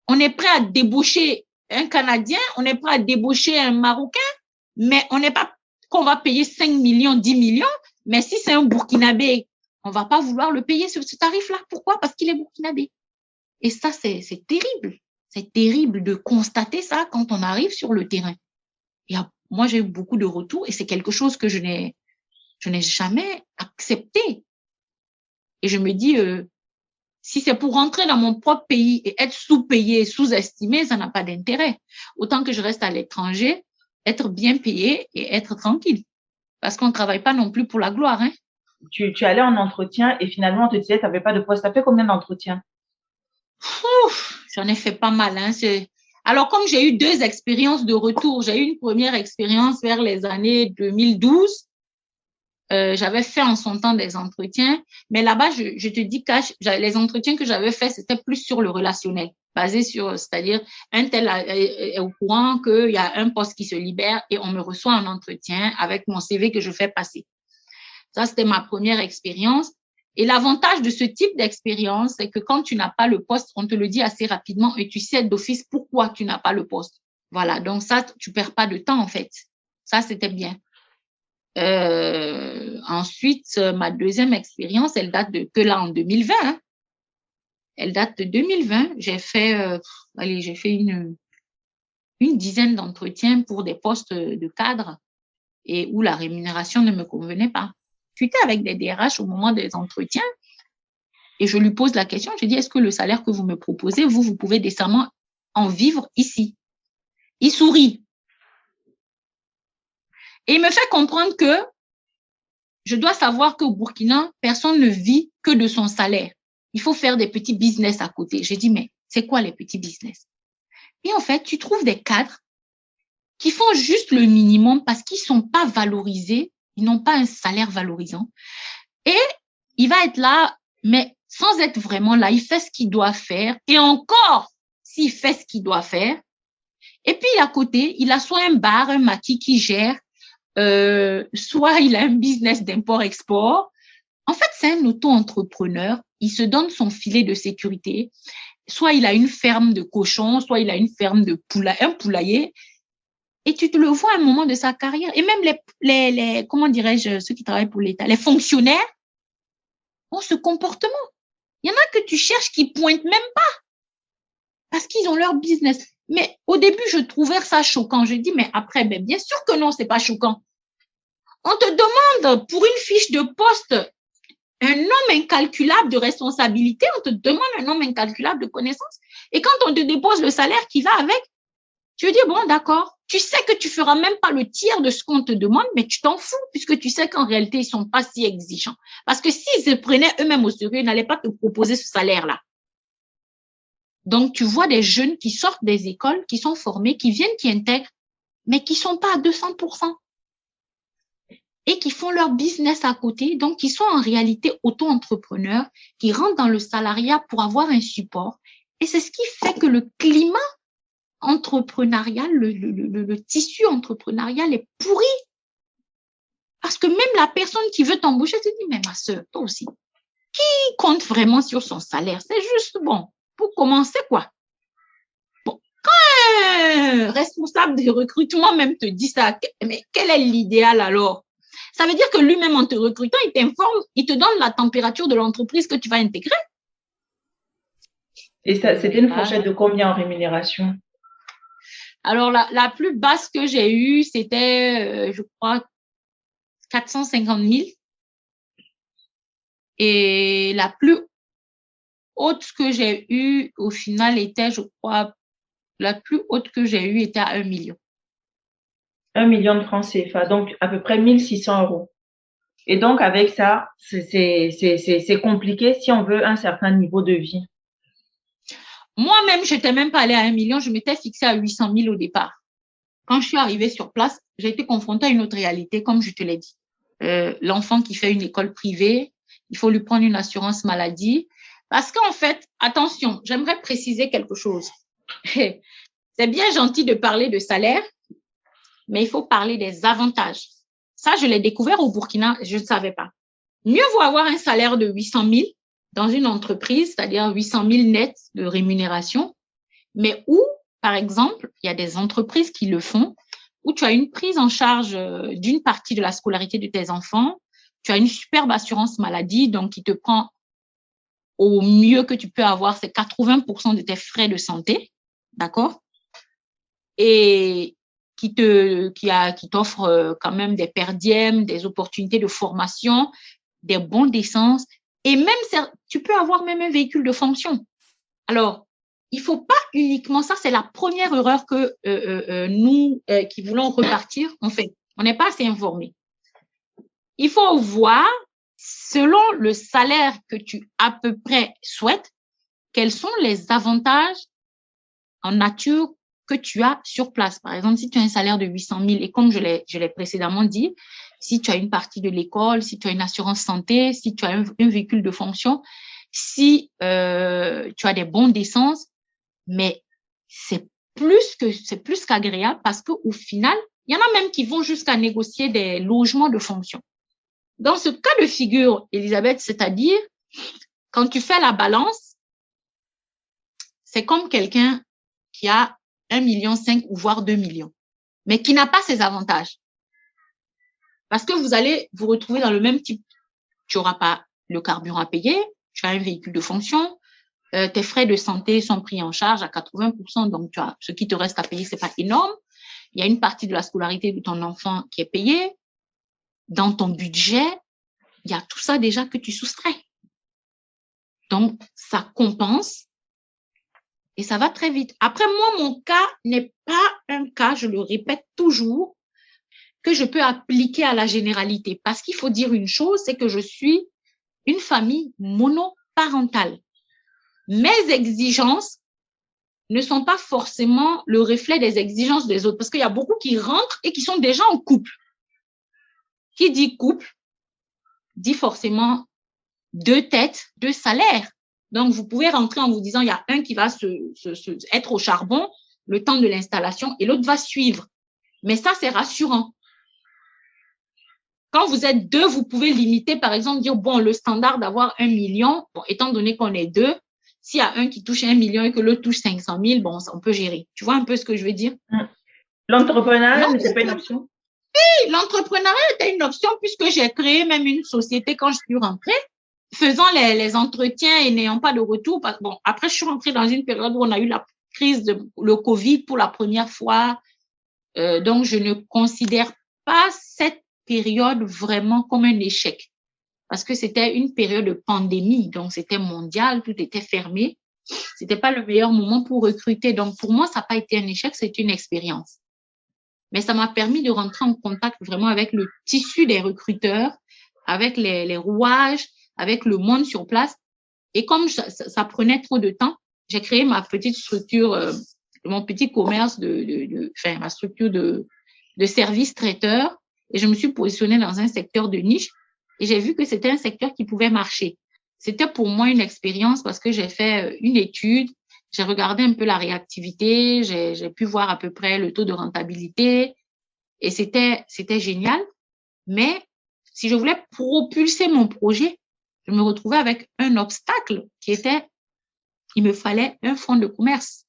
On est prêt à débaucher un Canadien, on est prêt à débaucher un Marocain, mais on n'est pas qu'on va payer 5 millions, 10 millions, mais si c'est un Burkinabé, on va pas vouloir le payer ce tarif-là. Pourquoi? Parce qu'il est Burkinabé. Et ça, c'est terrible. C'est terrible de constater ça quand on arrive sur le terrain. Et moi, j'ai eu beaucoup de retours et c'est quelque chose que je n'ai jamais accepté. Et je me dis, si c'est pour rentrer dans mon propre pays et être sous-payé, sous-estimé, ça n'a pas d'intérêt. Autant que je reste à l'étranger, être bien payé et être tranquille. Parce qu'on ne travaille pas non plus pour la gloire. Hein. Tu allais en entretien et finalement, on te disait, tu n'avais pas de poste. Tu as fait combien d'entretiens? J'en ai fait pas mal. Hein. Alors, comme j'ai eu 2 expériences de retour, j'ai eu une première expérience vers les années 2012. J'avais fait en son temps des entretiens, mais là-bas, je te dis que les entretiens que j'avais faits, c'était plus sur le relationnel, basé sur, c'est-à-dire, un tel est au courant qu'il y a un poste qui se libère et on me reçoit en entretien avec mon CV que je fais passer. Ça, c'était ma première expérience. Et l'avantage de ce type d'expérience, c'est que quand tu n'as pas le poste, on te le dit assez rapidement et tu sais d'office pourquoi tu n'as pas le poste. Voilà, donc ça, tu perds pas de temps en fait. Ça, c'était bien. Ensuite, ma deuxième expérience, elle date que là en 2020. Hein. Elle date de 2020. J'ai fait une dizaine d'entretiens pour des postes de cadre et où la rémunération ne me convenait pas. J'étais avec des DRH au moment des entretiens et je lui pose la question, je dis, est-ce que le salaire que vous me proposez, vous pouvez décemment en vivre ici? Il sourit. Et il me fait comprendre que je dois savoir qu'au Burkina, personne ne vit que de son salaire. Il faut faire des petits business à côté. J'ai dit, mais c'est quoi les petits business? Et en fait, tu trouves des cadres qui font juste le minimum parce qu'ils ne sont pas valorisés, ils n'ont pas un salaire valorisant. Et il va être là, mais sans être vraiment là, il fait ce qu'il doit faire. Et encore, s'il fait ce qu'il doit faire. Et puis, à côté, il a soit un bar, un maquis qui gère, soit il a un business d'import-export. En fait, c'est un auto-entrepreneur. Il se donne son filet de sécurité. Soit il a une ferme de cochons, soit il a une ferme de un poulailler. Et tu te le vois à un moment de sa carrière. Et même les comment dirais-je, ceux qui travaillent pour l'État, les fonctionnaires ont ce comportement. Il y en a que tu cherches qui pointent même pas parce qu'ils ont leur business. Mais au début, je trouvais ça choquant. Je dis, mais après, ben, bien sûr que non, c'est pas choquant. On te demande pour une fiche de poste un nombre incalculable de responsabilités, on te demande un nombre incalculable de connaissances. Et quand on te dépose le salaire qui va avec, tu veux dire, bon, d'accord, tu sais que tu feras même pas le tiers de ce qu'on te demande, mais tu t'en fous, puisque tu sais qu'en réalité, ils sont pas si exigeants. Parce que s'ils se prenaient eux-mêmes au sérieux, ils n'allaient pas te proposer ce salaire-là. Donc, tu vois des jeunes qui sortent des écoles, qui sont formés, qui viennent, qui intègrent, mais qui sont pas à 200%. Et qui font leur business à côté, donc qui sont en réalité auto-entrepreneurs, qui rentrent dans le salariat pour avoir un support. Et c'est ce qui fait que le climat entrepreneurial, le tissu entrepreneurial est pourri. Parce que même la personne qui veut t'embaucher se dit, mais ma sœur, toi aussi, qui compte vraiment sur son salaire? C'est juste bon. Pour commencer, quoi. Bon, quand un responsable de recrutement même te dit ça, mais quel est l'idéal alors? Ça veut dire que lui-même, en te recrutant, il t'informe, il te donne la température de l'entreprise que tu vas intégrer. Et ça, c'était une fourchette de combien en rémunération? Alors, la plus basse que j'ai eue, c'était, je crois, 450 000. Et la plus haute que j'ai eue, au final, était, je crois, la plus haute que j'ai eue était à 1 million. 1 million de francs CFA, donc à peu près 1 600 €. Et donc, avec ça, c'est compliqué si on veut un certain niveau de vie. Moi-même, je n'étais même pas allée à 1 million, je m'étais fixée à 800 000 au départ. Quand je suis arrivée sur place, j'ai été confrontée à une autre réalité, comme je te l'ai dit. L'enfant qui fait une école privée, il faut lui prendre une assurance maladie. Parce qu'en fait, attention, j'aimerais préciser quelque chose. C'est bien gentil de parler de salaire, mais il faut parler des avantages. Ça, je l'ai découvert au Burkina, je ne savais pas. Mieux vaut avoir un salaire de 800 000 dans une entreprise, c'est-à-dire 800 000 nets de rémunération, mais où, par exemple, il y a des entreprises qui le font, où tu as une prise en charge d'une partie de la scolarité de tes enfants, tu as une superbe assurance maladie, donc qui te prend au mieux que tu peux avoir, c'est 80% de tes frais de santé, d'accord? Et qui t'offre quand même des per diem, des opportunités de formation, des bons d'essence, et même, tu peux avoir même un véhicule de fonction. Alors, il ne faut pas uniquement ça, c'est la première erreur que nous, qui voulons repartir, on fait. On n'est pas assez informés. Il faut voir, selon le salaire que tu à peu près souhaites, quels sont les avantages en nature que tu as sur place. Par exemple, si tu as un salaire de 800 000 et comme je l'ai précédemment dit, si tu as une partie de l'école, si tu as une assurance santé, si tu as un véhicule de fonction, si tu as des bons d'essence, mais c'est plus qu'agréable parce qu'au final, il y en a même qui vont jusqu'à négocier des logements de fonction. Dans ce cas de figure, Elisabeth, c'est-à-dire, quand tu fais la balance, c'est comme quelqu'un qui a 1,5 million ou voire 2 millions, mais qui n'a pas ces avantages. Parce que vous allez vous retrouver dans le même type. Tu n'auras pas le carburant à payer, tu as un véhicule de fonction, tes frais de santé sont pris en charge à 80%, donc tu as, ce qui te reste à payer, c'est pas énorme. Il y a une partie de la scolarité de ton enfant qui est payée. Dans ton budget, il y a tout ça déjà que tu soustrais. Donc, ça compense et ça va très vite. Après, moi, mon cas n'est pas un cas, je le répète toujours, que je peux appliquer à la généralité. Parce qu'il faut dire une chose, c'est que je suis une famille monoparentale. Mes exigences ne sont pas forcément le reflet des exigences des autres. Parce qu'il y a beaucoup qui rentrent et qui sont déjà en couple. Qui dit couple, dit forcément 2 têtes, 2 salaires. Donc, vous pouvez rentrer en vous disant, il y a un qui va être au charbon le temps de l'installation et l'autre va suivre. Mais ça, c'est rassurant. Quand vous êtes 2, vous pouvez limiter, par exemple, dire, bon, le standard d'avoir 1 million, bon, étant donné qu'on est 2, s'il y a un qui touche 1 million et que l'autre touche 500 000, bon, on peut gérer. Tu vois un peu ce que je veux dire? L'entrepreneuriat n'était pas une option? Oui, l'entrepreneuriat était une option puisque j'ai créé même une société quand je suis rentrée, faisant les entretiens et n'ayant pas de retour. Bon, après, je suis rentrée dans une période où on a eu la crise le Covid pour la première fois. Donc, je ne considère pas cette période vraiment comme un échec parce que c'était une période de pandémie. Donc, c'était mondial, tout était fermé. C'était pas le meilleur moment pour recruter. Donc, pour moi, ça n'a pas été un échec, c'est une expérience. Mais ça m'a permis de rentrer en contact vraiment avec le tissu des recruteurs, avec les rouages, avec le monde sur place. Et comme ça prenait trop de temps, j'ai créé ma petite structure, mon petit commerce ma structure de service traiteur. Et je me suis positionnée dans un secteur de niche. Et j'ai vu que c'était un secteur qui pouvait marcher. C'était pour moi une expérience parce que j'ai fait une étude. J'ai regardé un peu la réactivité, j'ai pu voir à peu près le taux de rentabilité et c'était génial. Mais si je voulais propulser mon projet, je me retrouvais avec un obstacle qui était, il me fallait un fonds de commerce.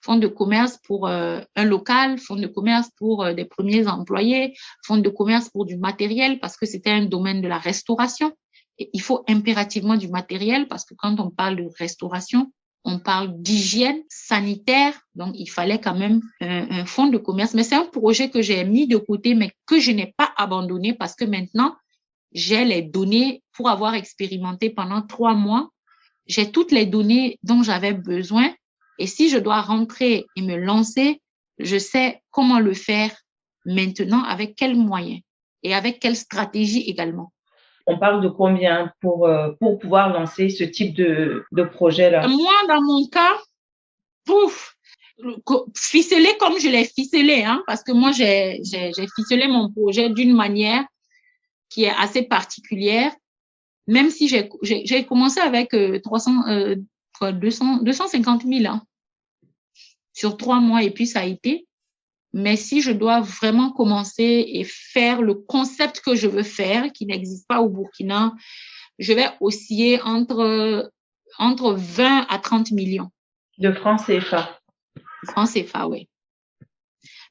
Fonds de commerce pour un local, fonds de commerce pour des premiers employés, fonds de commerce pour du matériel parce que c'était un domaine de la restauration. Et il faut impérativement du matériel parce que quand on parle de restauration, on parle d'hygiène sanitaire, donc il fallait quand même un fonds de commerce. Mais c'est un projet que j'ai mis de côté, mais que je n'ai pas abandonné parce que maintenant, j'ai les données pour avoir expérimenté pendant 3 mois. J'ai toutes les données dont j'avais besoin. Et si je dois rentrer et me lancer, je sais comment le faire maintenant, avec quels moyens et avec quelle stratégie également. On parle de combien pour pouvoir lancer ce type de projet-là? Moi, dans mon cas, ficeler comme je l'ai ficelé, hein, parce que moi, j'ai ficelé mon projet d'une manière qui est assez particulière, même si j'ai commencé avec 250 000 hein, sur 3 mois et puis ça a été. Mais si je dois vraiment commencer et faire le concept que je veux faire, qui n'existe pas au Burkina, je vais osciller entre 20 à 30 millions. De francs CFA. Francs CFA, oui.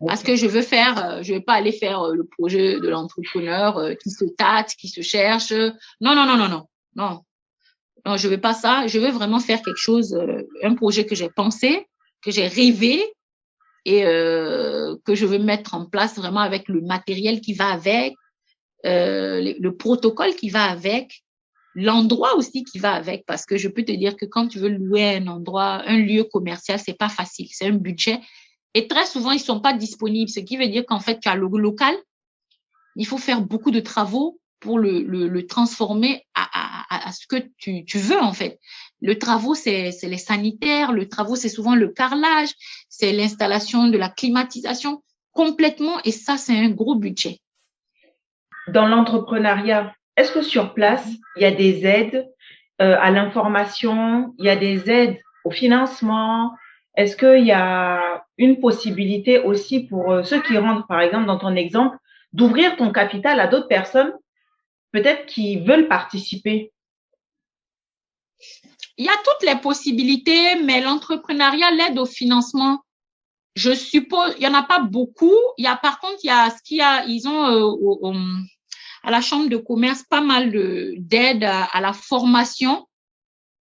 Parce que je vais pas aller faire le projet de l'entrepreneur qui se tâte, qui se cherche. Non, je veux pas ça. Je veux vraiment faire quelque chose, un projet que j'ai pensé, que j'ai rêvé et que je veux mettre en place vraiment avec le matériel qui va avec, le protocole qui va avec, l'endroit aussi qui va avec. Parce que je peux te dire que quand tu veux louer un endroit, un lieu commercial, c'est pas facile. C'est un budget. Et très souvent, ils sont pas disponibles. Ce qui veut dire qu'en fait, tu as le local. Il faut faire beaucoup de travaux pour le transformer à ce que tu veux, en fait. Le travaux, c'est les sanitaires. Le travaux, c'est souvent le carrelage. C'est l'installation de la climatisation complètement. Et ça, c'est un gros budget. Dans l'entrepreneuriat, est-ce que sur place, il y a des aides à l'information, il y a des aides au financement? Est-ce qu'il y a une possibilité aussi pour ceux qui rentrent, par exemple, dans ton exemple, d'ouvrir ton capital à d'autres personnes, peut-être qui veulent participer? Il y a toutes les possibilités, mais l'entrepreneuriat, l'aide au financement, je suppose, il y en a pas beaucoup. Par contre, ils ont à la chambre de commerce pas mal d'aide à la formation,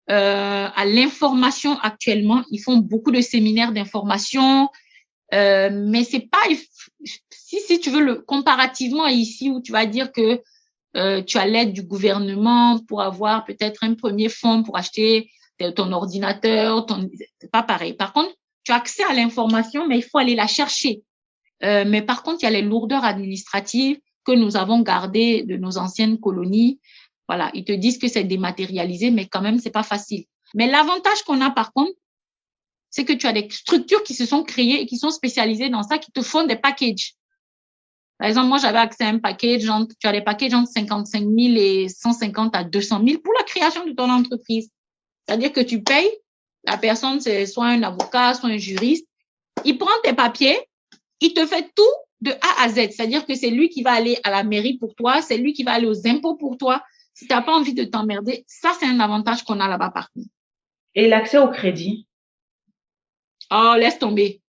à l'information actuellement. Ils font beaucoup de séminaires d'information, mais c'est pas, si tu veux comparativement ici où tu vas dire que tu as l'aide du gouvernement pour avoir peut-être un premier fonds pour acheter ton ordinateur. C'est pas pareil. Par contre, tu as accès à l'information, mais il faut aller la chercher. Mais par contre, il y a les lourdeurs administratives que nous avons gardées de nos anciennes colonies. Voilà, ils te disent que c'est dématérialisé, mais quand même, c'est pas facile. Mais l'avantage qu'on a, par contre, c'est que tu as des structures qui se sont créées et qui sont spécialisées dans ça, qui te font des packages. Par exemple, moi, j'avais accès à un package, tu as des packages entre 55 000 et 150 à 200 000 pour la création de ton entreprise. C'est-à-dire que tu payes, la personne, c'est soit un avocat, soit un juriste. Il prend tes papiers, il te fait tout de A à Z. C'est-à-dire que c'est lui qui va aller à la mairie pour toi, c'est lui qui va aller aux impôts pour toi. Si tu n'as pas envie de t'emmerder, ça, c'est un avantage qu'on a là-bas par contre. Et l'accès au crédit? Oh, laisse tomber.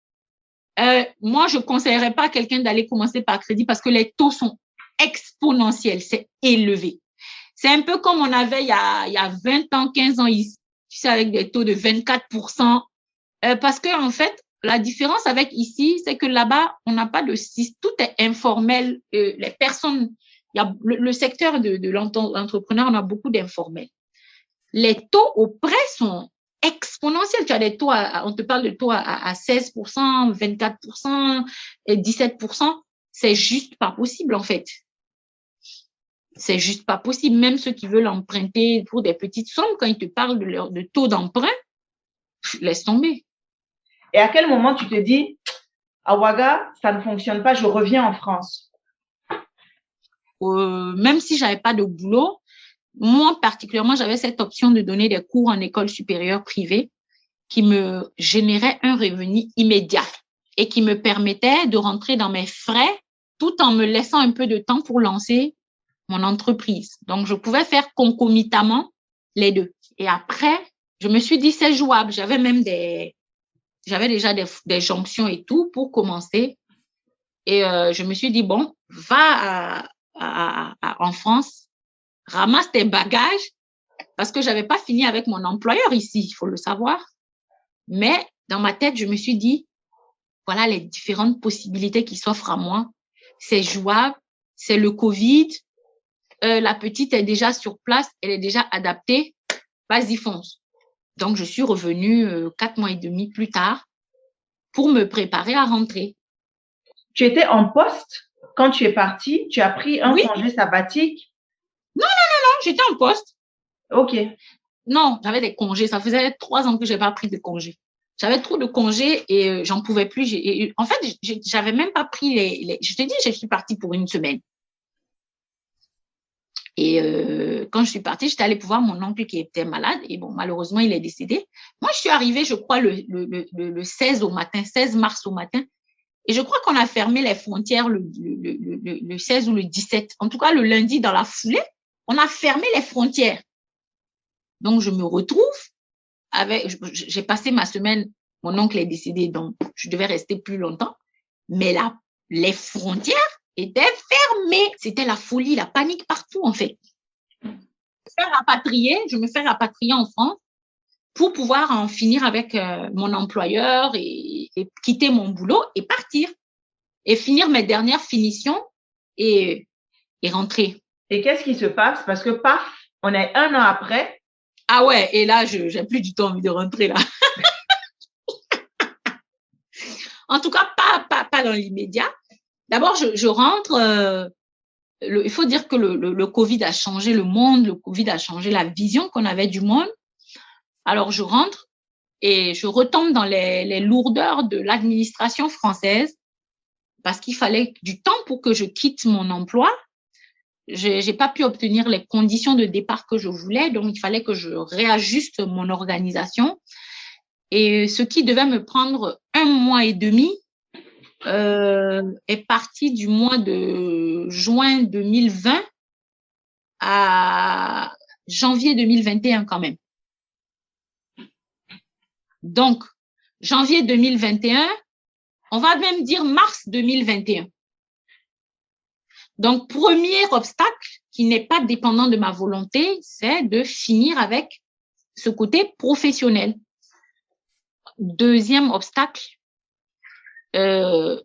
Moi, je ne conseillerais pas à quelqu'un d'aller commencer par crédit parce que les taux sont exponentiels, c'est élevé. C'est un peu comme on avait il y a 20 ans, 15 ans ici, tu sais, avec des taux de 24%. Parce que, en fait, la différence avec ici, c'est que là-bas, on n'a pas de système, tout est informel. Les personnes, il y a le secteur de l'entrepreneur, on a beaucoup d'informels. Les taux au prêt sont exponentiels. Tu as des taux, on te parle de taux à 16%, 24% et 17%. C'est juste pas possible, en fait. C'est juste pas possible. Même ceux qui veulent emprunter pour des petites sommes, quand ils te parlent de taux d'emprunt, laisse tomber. Et à quel moment tu te dis, à Ouaga, ça ne fonctionne pas, je reviens en France? Même si j'avais pas de boulot, moi particulièrement, j'avais cette option de donner des cours en école supérieure privée qui me générait un revenu immédiat et qui me permettait de rentrer dans mes frais tout en me laissant un peu de temps pour lancer mon entreprise. Donc, je pouvais faire concomitamment les deux. Et après, je me suis dit, c'est jouable. J'avais déjà des jonctions et tout pour commencer. Et je me suis dit, bon, va en France, ramasse tes bagages, parce que j'avais pas fini avec mon employeur ici, il faut le savoir. Mais dans ma tête, je me suis dit, voilà les différentes possibilités qui s'offrent à moi. C'est jouable, c'est le Covid. La petite est déjà sur place, elle est déjà adaptée. Vas-y, fonce. Donc, je suis revenue 4 mois et demi plus tard pour me préparer à rentrer. Tu étais en poste quand tu es partie, tu as pris un congé sabbatique? Non, j'étais en poste. Ok. Non, j'avais des congés. Ça faisait 3 ans que je n'avais pas pris de congés. J'avais trop de congés et j'en pouvais plus. En fait, j'avais même pas pris Je te dis, je suis partie pour 1 semaine. Et quand je suis partie, j'étais allée pour voir mon oncle qui était malade. Et bon, malheureusement, il est décédé. Moi, je suis arrivée, je crois, le 16 au matin, 16 mars au matin. Et je crois qu'on a fermé les frontières le 16 ou le 17. En tout cas, le lundi, dans la foulée, on a fermé les frontières. Donc, je me retrouve j'ai passé ma semaine, mon oncle est décédé, donc je devais rester plus longtemps. Mais là, les frontières étaient fermées. C'était la folie, la panique partout, en fait. Je me fais rapatrier en France pour pouvoir en finir avec mon employeur et quitter mon boulot et partir. Et finir mes dernières finitions et rentrer. Et qu'est-ce qui se passe? Parce que paf, on est 1 an après. Ah ouais, et là, j'ai plus du tout envie de rentrer là. En tout cas, pas dans l'immédiat. D'abord, je rentre. Il faut dire que le Covid a changé le monde, le Covid a changé la vision qu'on avait du monde. Alors, je rentre et je retombe dans les lourdeurs de l'administration française parce qu'il fallait du temps pour que je quitte mon emploi. J'ai pas pu obtenir les conditions de départ que je voulais, donc il fallait que je réajuste mon organisation. Et ce qui devait me prendre 1 mois et demi est parti du mois de juin 2020 à janvier 2021 quand même. Donc, janvier 2021, on va même dire mars 2021. Donc, premier obstacle qui n'est pas dépendant de ma volonté, c'est de finir avec ce côté professionnel. Deuxième obstacle que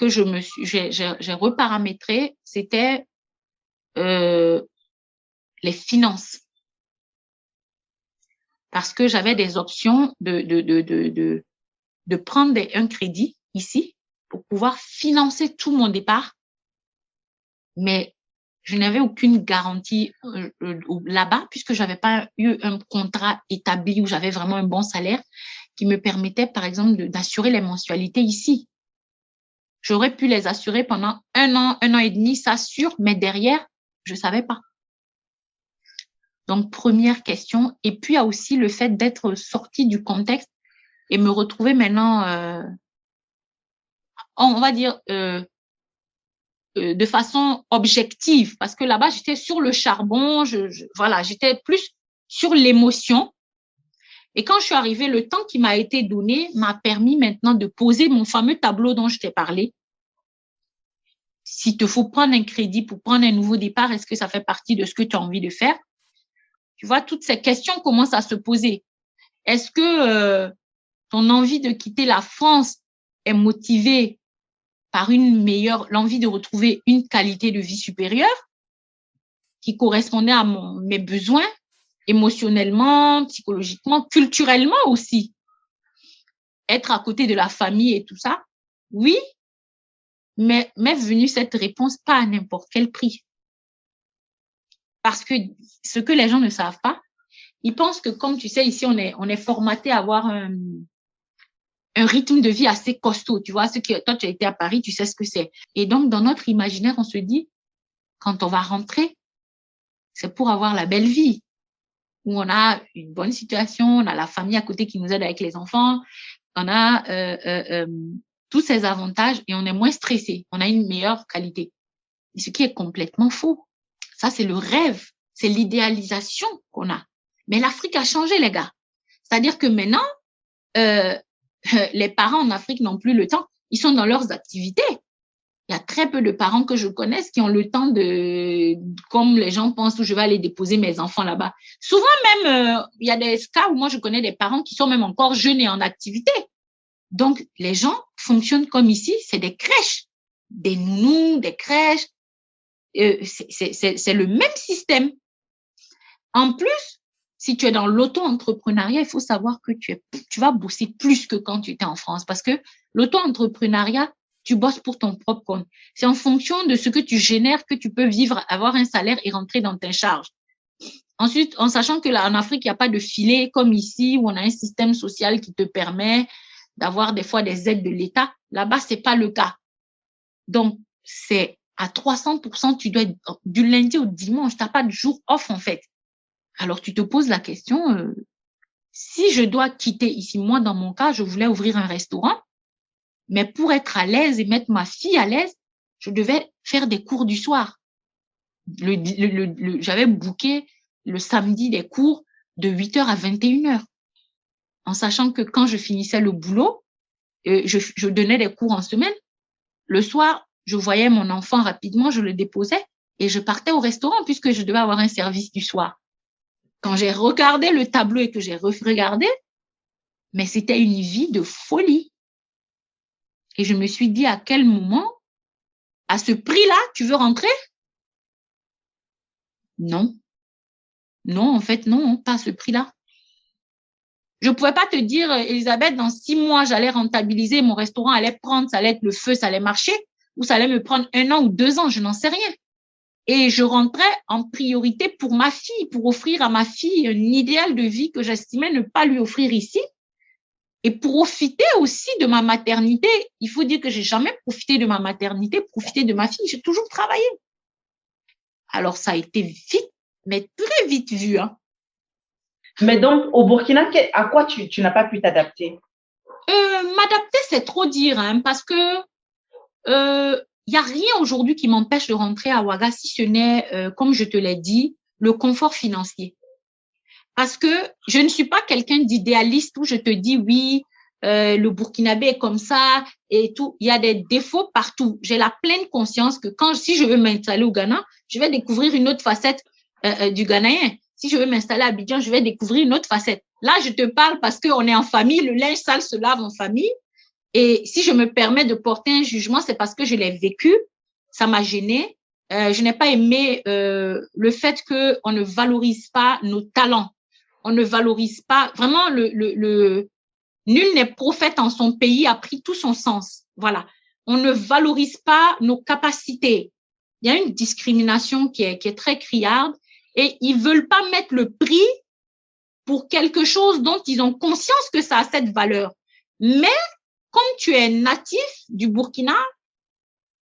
j'ai reparamétré, c'était les finances. Parce que j'avais des options de prendre un crédit ici pour pouvoir financer tout mon départ. Mais je n'avais aucune garantie là-bas puisque j'avais pas eu un contrat établi où j'avais vraiment un bon salaire qui me permettait, par exemple, d'assurer les mensualités ici. J'aurais pu les assurer pendant 1 an et demi, ça sûr, mais derrière, je savais pas. Donc, première question. Et puis, il y a aussi le fait d'être sortie du contexte et me retrouver maintenant, on va dire, de façon objective. Parce que là-bas, j'étais sur le charbon, voilà, j'étais plus sur l'émotion. Et quand je suis arrivée, le temps qui m'a été donné m'a permis maintenant de poser mon fameux tableau dont je t'ai parlé. S'il te faut prendre un crédit pour prendre un nouveau départ, est-ce que ça fait partie de ce que tu as envie de faire? Tu vois, toutes ces questions commencent à se poser. Est-ce que ton envie de quitter la France est motivée par l'envie de retrouver une qualité de vie supérieure qui correspondait à mes besoins émotionnellement, psychologiquement, culturellement aussi? Être à côté de la famille et tout ça, oui, mais m'est venue cette réponse pas à n'importe quel prix. Parce que ce que les gens ne savent pas, ils pensent que comme tu sais, ici, on est formaté à avoir un rythme de vie assez costaud. Tu vois, toi, tu as été à Paris, tu sais ce que c'est. Et donc, dans notre imaginaire, on se dit, quand on va rentrer, c'est pour avoir la belle vie, où on a une bonne situation, on a la famille à côté qui nous aide avec les enfants, on a tous ces avantages et on est moins stressé, on a une meilleure qualité. Et ce qui est complètement faux. Ça, c'est le rêve, c'est l'idéalisation qu'on a. Mais l'Afrique a changé, les gars. C'est-à-dire que maintenant, les parents en Afrique n'ont plus le temps. Ils sont dans leurs activités. Il y a très peu de parents que je connaisse qui ont le temps comme les gens pensent, où je vais aller déposer mes enfants là-bas. Souvent même, il y a des cas où moi, je connais des parents qui sont même encore jeunes et en activité. Donc, les gens fonctionnent comme ici, c'est des crèches, des nounous, des crèches. C'est le même système. En plus, si tu es dans l'auto-entrepreneuriat, il faut savoir que tu vas bosser plus que quand tu étais en France parce que l'auto-entrepreneuriat, tu bosses pour ton propre compte. C'est en fonction de ce que tu génères que tu peux vivre, avoir un salaire et rentrer dans tes charges. Ensuite, en sachant que là, en Afrique, il n'y a pas de filet comme ici où on a un système social qui te permet d'avoir des fois des aides de l'État. Là-bas, c'est pas le cas. Donc, c'est à 300%, tu dois être du lundi au dimanche. Tu n'as pas de jour off, en fait. Alors, tu te poses la question, si je dois quitter ici, moi, dans mon cas, je voulais ouvrir un restaurant, mais pour être à l'aise et mettre ma fille à l'aise, je devais faire des cours du soir. J'avais booké le samedi des cours de 8h à 21h. En sachant que quand je finissais le boulot, je donnais des cours en semaine. Le soir, je voyais mon enfant rapidement, je le déposais et je partais au restaurant puisque je devais avoir un service du soir. Quand j'ai regardé le tableau et que j'ai regardé, mais c'était une vie de folie. Et je me suis dit, à quel moment, à ce prix-là, tu veux rentrer? Non. Non, en fait, non, pas à ce prix-là. Je ne pouvais pas te dire, Elisabeth, dans 6 mois, j'allais rentabiliser, mon restaurant allait prendre, ça allait être le feu, ça allait marcher, ou ça allait me prendre 1 an ou 2 ans, je n'en sais rien. Et je rentrais en priorité pour ma fille, pour offrir à ma fille un idéal de vie que j'estimais ne pas lui offrir ici. Et pour profiter aussi de ma maternité, il faut dire que j'ai jamais profité de ma maternité, profité de ma fille, j'ai toujours travaillé. Alors, ça a été vite, mais très vite vu, hein. Mais donc, au Burkina, à quoi tu n'as pas pu t'adapter? M'adapter, c'est trop dire, hein, parce que il n'y a rien aujourd'hui qui m'empêche de rentrer à Ouaga si ce n'est, comme je te l'ai dit, le confort financier. Parce que je ne suis pas quelqu'un d'idéaliste où je te dis oui, le Burkinabé est comme ça et tout. Il y a des défauts partout. J'ai la pleine conscience que si je veux m'installer au Ghana, je vais découvrir une autre facette du Ghanéen. Si je veux m'installer à Abidjan, je vais découvrir une autre facette. Là, je te parle parce qu'on est en famille, le linge sale se lave en famille. Et si je me permets de porter un jugement, c'est parce que je l'ai vécu, ça m'a gênée Je n'ai pas aimé le fait qu'on ne valorise pas nos talents. On ne valorise pas vraiment nul n'est prophète en son pays a pris tout son sens. Voilà. On ne valorise pas nos capacités. Il y a une discrimination qui est très criarde et ils veulent pas mettre le prix pour quelque chose dont ils ont conscience que ça a cette valeur. Mais comme tu es natif du Burkina,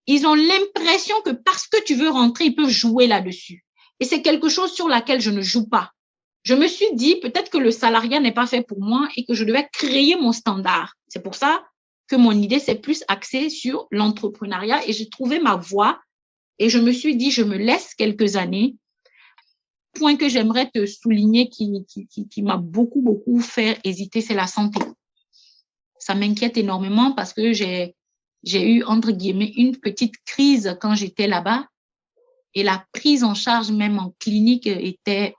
ils ont l'impression que parce que tu veux rentrer, ils peuvent jouer là-dessus. Et c'est quelque chose sur laquelle je ne joue pas. Je me suis dit, peut-être que le salariat n'est pas fait pour moi et que je devais créer mon standard. C'est pour ça que mon idée s'est plus axée sur l'entrepreneuriat et j'ai trouvé ma voie et je me suis dit, je me laisse quelques années. Point que j'aimerais te souligner qui m'a beaucoup fait hésiter, c'est la santé. Ça m'inquiète énormément parce que j'ai eu, entre guillemets, une petite crise quand j'étais là-bas. Et la prise en charge, même en clinique, était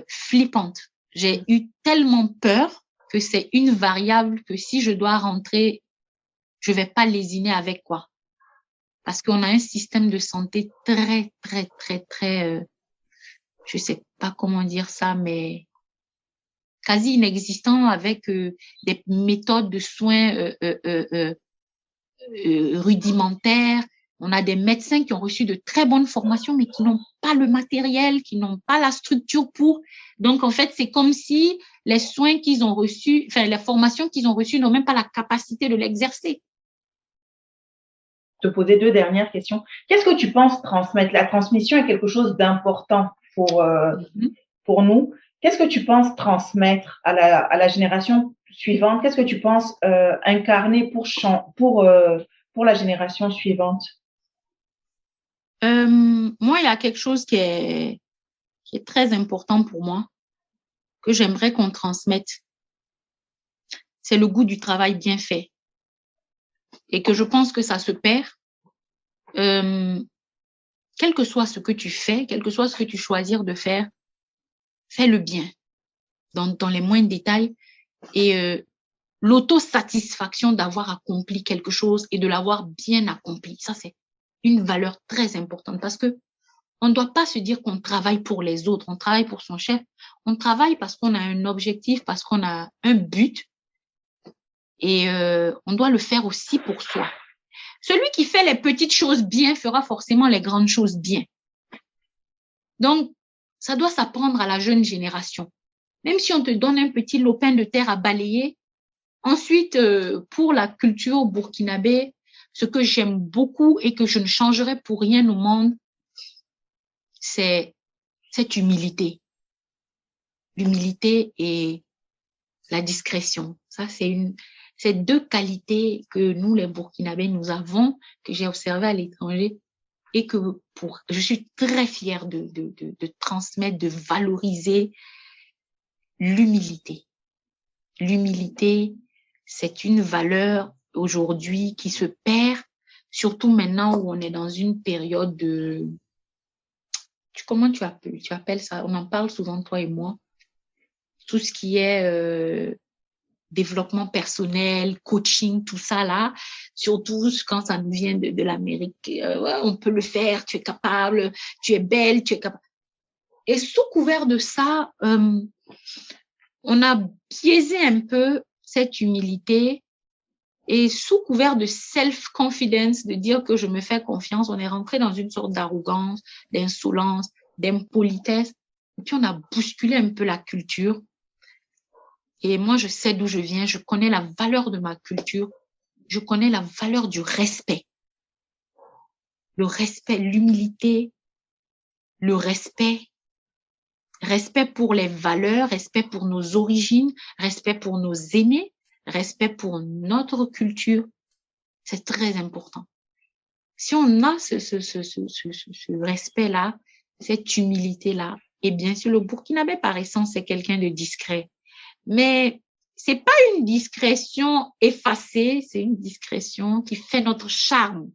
flippante. J'ai eu tellement peur que c'est une variable que si je dois rentrer, je vais pas lésiner avec quoi. Parce qu'on a un système de santé très, je sais pas comment dire ça, mais quasi inexistant avec des méthodes de soins rudimentaires. On a des médecins qui ont reçu de très bonnes formations, mais qui n'ont pas le matériel, qui n'ont pas la structure pour. Donc, en fait, c'est comme si les soins qu'ils ont reçus, enfin, les formations qu'ils ont reçues n'ont même pas la capacité de l'exercer. Te poser 2 dernières questions. Qu'est-ce que tu penses transmettre? La transmission est quelque chose d'important pour nous. Qu'est-ce que tu penses transmettre à la génération suivante? Qu'est-ce que tu penses incarner pour la génération suivante? Moi, il y a quelque chose qui est très important pour moi, que j'aimerais qu'on transmette. C'est le goût du travail bien fait. Et que je pense que ça se perd. Quel que soit ce que tu fais, quel que soit ce que tu choisis de faire, fais le bien, dans les moindres détails. Et l'autosatisfaction d'avoir accompli quelque chose et de l'avoir bien accompli, ça c'est une valeur très importante parce que on ne doit pas se dire qu'on travaille pour les autres, on travaille pour son chef, on travaille parce qu'on a un objectif, parce qu'on a un but et on doit le faire aussi pour soi. Celui qui fait les petites choses bien fera forcément les grandes choses bien. Donc, ça doit s'apprendre à la jeune génération. Même si on te donne un petit lopin de terre à balayer, ensuite, pour la culture burkinabé, ce que j'aime beaucoup et que je ne changerai pour rien au monde, c'est cette humilité. L'humilité et la discrétion. Ça, c'est 2 qualités que nous, les Burkinabés, nous avons, que j'ai observé à l'étranger et que je suis très fière de transmettre, de valoriser l'humilité. L'humilité, c'est une valeur aujourd'hui qui se perd, surtout maintenant où on est dans une période de... Comment tu appelles ça? On en parle souvent, toi et moi. Tout ce qui est développement personnel, coaching, tout ça là, surtout quand ça nous vient de l'Amérique. Ouais, on peut le faire, tu es capable, tu es belle, tu es capable. Et sous couvert de ça, on a biaisé un peu cette humilité et sous couvert de self-confidence, de dire que je me fais confiance, on est rentré dans une sorte d'arrogance, d'insolence, d'impolitesse. Et puis, on a bousculé un peu la culture. Et moi, je sais d'où je viens, je connais la valeur de ma culture, je connais la valeur du respect. Le respect, l'humilité, le respect. Respect pour les valeurs, respect pour nos origines, respect pour nos aînés, respect pour notre culture. C'est très important. Si on a ce respect-là, cette humilité-là, et bien sûr, le Burkinabé, par essence, c'est quelqu'un de discret. Mais c'est pas une discrétion effacée, c'est une discrétion qui fait notre charme.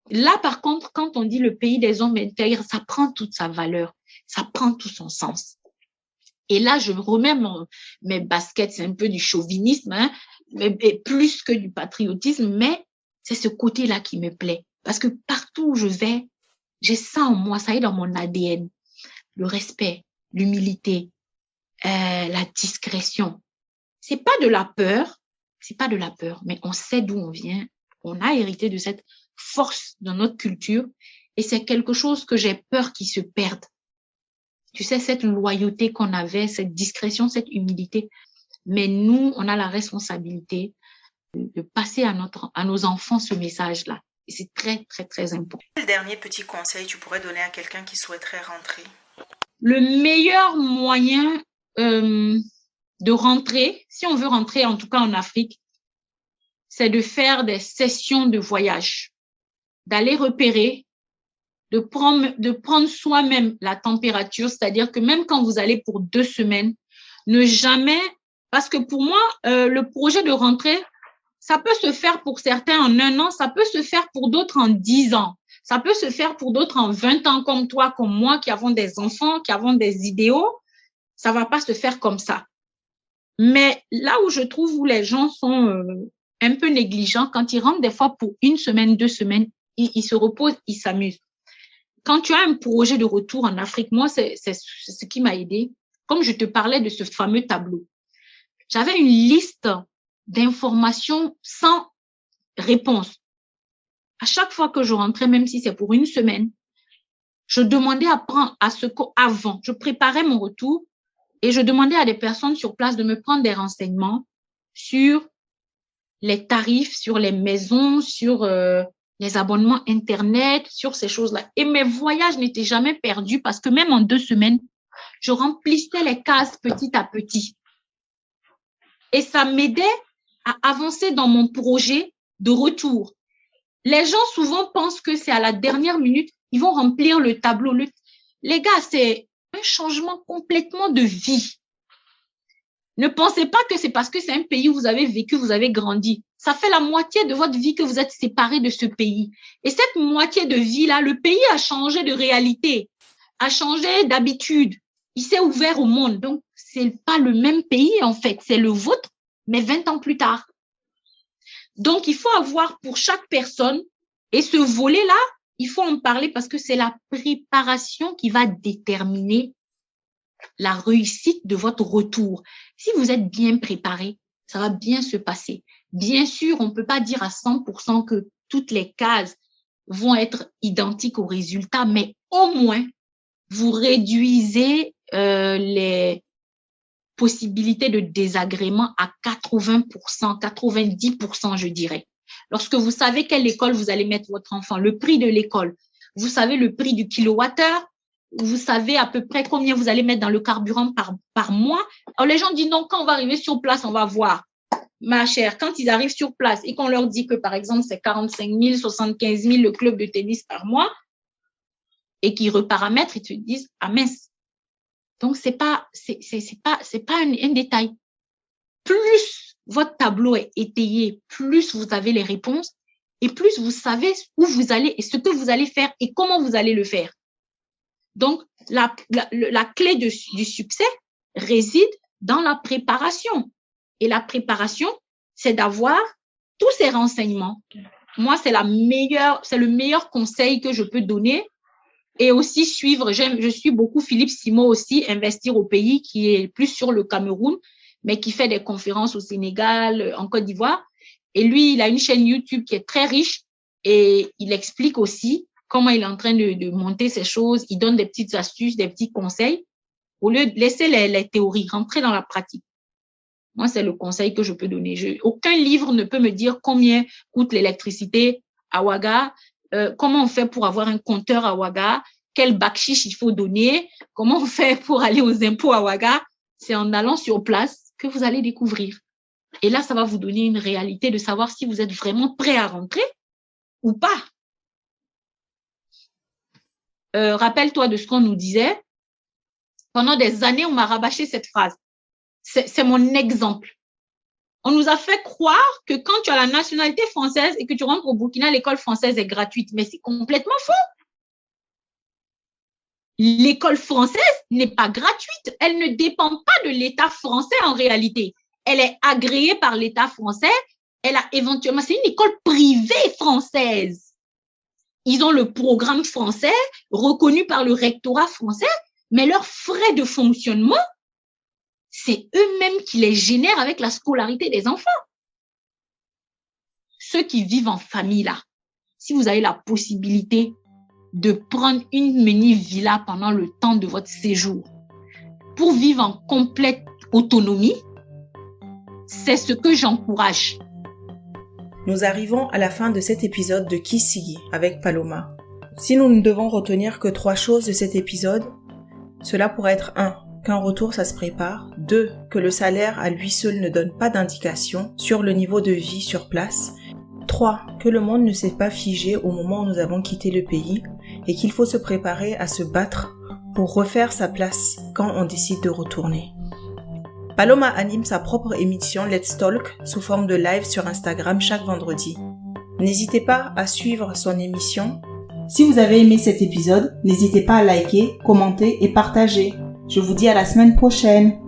Là, par contre, quand on dit le pays des hommes intègres, ça prend toute sa valeur, ça prend tout son sens. Et là, je remets mes baskets, c'est un peu du chauvinisme, hein, mais plus que du patriotisme, mais c'est ce côté-là qui me plaît. Parce que partout où je vais, J'ai ça en moi, ça est dans mon ADN. Le respect, l'humilité, la discrétion. C'est pas de la peur, mais on sait d'où on vient. On a hérité de cette force dans notre culture et c'est quelque chose que j'ai peur qu'il se perde. Tu sais, cette loyauté qu'on avait, cette discrétion, cette humilité. Mais nous, on a la responsabilité de passer à nos enfants ce message-là. Et c'est très, très, très important. Quel dernier petit conseil tu pourrais donner à quelqu'un qui souhaiterait rentrer? Le meilleur moyen de rentrer, si on veut rentrer en tout cas en Afrique, c'est de faire des sessions de voyage, d'aller repérer, de prendre soi-même la température, c'est-à-dire que même quand vous allez pour 2 semaines, ne jamais, parce que pour moi, le projet de rentrée, ça peut se faire pour certains en 1 an, ça peut se faire pour d'autres en 10 ans, ça peut se faire pour d'autres en 20 ans, comme toi, comme moi, qui avons des enfants, qui avons des idéaux, ça va pas se faire comme ça. Mais là où je trouve où les gens sont un peu négligents, quand ils rentrent des fois pour 1 semaine, 2 semaines, ils se reposent, ils s'amusent. Quand tu as un projet de retour en Afrique, moi, c'est ce qui m'a aidé. Comme je te parlais de ce fameux tableau, j'avais une liste d'informations sans réponse. À chaque fois que je rentrais, même si c'est pour 1 semaine, je demandais avant. Je préparais mon retour et je demandais à des personnes sur place de me prendre des renseignements sur les tarifs, sur les maisons, sur les abonnements Internet, sur ces choses-là. Et mes voyages n'étaient jamais perdus parce que même en 2 semaines, je remplissais les cases petit à petit. Et ça m'aidait à avancer dans mon projet de retour. Les gens souvent pensent que c'est à la dernière minute, ils vont remplir le tableau. Les gars, c'est un changement complètement de vie. Ne pensez pas que c'est parce que c'est un pays où vous avez vécu, vous avez grandi. Ça fait la moitié de votre vie que vous êtes séparés de ce pays. Et cette moitié de vie-là, le pays a changé de réalité, a changé d'habitude. Il s'est ouvert au monde. Donc, c'est pas le même pays, en fait. C'est le vôtre, mais 20 ans plus tard. Donc, il faut avoir pour chaque personne, et ce volet-là, il faut en parler parce que c'est la préparation qui va déterminer la réussite de votre retour. Si vous êtes bien préparé, ça va bien se passer. Bien sûr, on ne peut pas dire à 100% que toutes les cases vont être identiques au résultat, mais au moins, vous réduisez les possibilités de désagrément à 80%, 90%, je dirais. Lorsque vous savez quelle école vous allez mettre votre enfant, le prix de l'école, vous savez le prix du kilowattheure, vous savez à peu près combien vous allez mettre dans le carburant par mois. Alors, les gens disent non, quand on va arriver sur place, on va voir. Ma chère, quand ils arrivent sur place et qu'on leur dit que, par exemple, c'est 45 000, 75 000 le club de tennis par mois et qu'ils reparamètrent, ils te disent, ah mince. Donc, c'est pas un détail. Plus votre tableau est étayé, plus vous avez les réponses et plus vous savez où vous allez et ce que vous allez faire et comment vous allez le faire. Donc, la clé du succès réside dans la préparation. Et la préparation, c'est d'avoir tous ces renseignements. Moi, c'est le meilleur conseil que je peux donner. Et aussi suivre, je suis beaucoup Philippe Simo aussi, Investir au pays, qui est plus sur le Cameroun, mais qui fait des conférences au Sénégal, en Côte d'Ivoire. Et lui, il a une chaîne YouTube qui est très riche et il explique aussi comment il est en train de monter ces choses. Il donne des petites astuces, des petits conseils, au lieu de laisser les théories, rentrer dans la pratique. Moi, c'est le conseil que je peux donner. Aucun livre ne peut me dire combien coûte l'électricité à Ouaga, comment on fait pour avoir un compteur à Ouaga, quel bakshish il faut donner, comment on fait pour aller aux impôts à Ouaga. C'est en allant sur place que vous allez découvrir. Et là, ça va vous donner une réalité de savoir si vous êtes vraiment prêt à rentrer ou pas. Rappelle-toi de ce qu'on nous disait. Pendant des années, on m'a rabâché cette phrase. C'est mon exemple. On nous a fait croire que quand tu as la nationalité française et que tu rentres au Burkina, l'école française est gratuite. Mais c'est complètement faux. L'école française n'est pas gratuite. Elle ne dépend pas de l'État français en réalité. Elle est agréée par l'État français. Elle a éventuellement, c'est une école privée française. ils ont le programme français reconnu par le rectorat français, mais leurs frais de fonctionnement, c'est eux-mêmes qui les génèrent avec la scolarité des enfants. Ceux qui vivent en famille là, si vous avez la possibilité de prendre une mini villa pendant le temps de votre séjour pour vivre en complète autonomie, c'est ce que j'encourage. Nous arrivons à la fin de cet épisode de Kisigi avec Paloma. Si nous ne devons retenir que 3 choses de cet épisode, cela pourrait être 1. Qu'un retour ça se prépare, 2. Que le salaire à lui seul ne donne pas d'indication sur le niveau de vie sur place, 3. Que le monde ne s'est pas figé au moment où nous avons quitté le pays et qu'il faut se préparer à se battre pour refaire sa place quand on décide de retourner. Paloma anime sa propre émission Let's Talk sous forme de live sur Instagram chaque vendredi. N'hésitez pas à suivre son émission. Si vous avez aimé cet épisode, n'hésitez pas à liker, commenter et partager. Je vous dis à la semaine prochaine.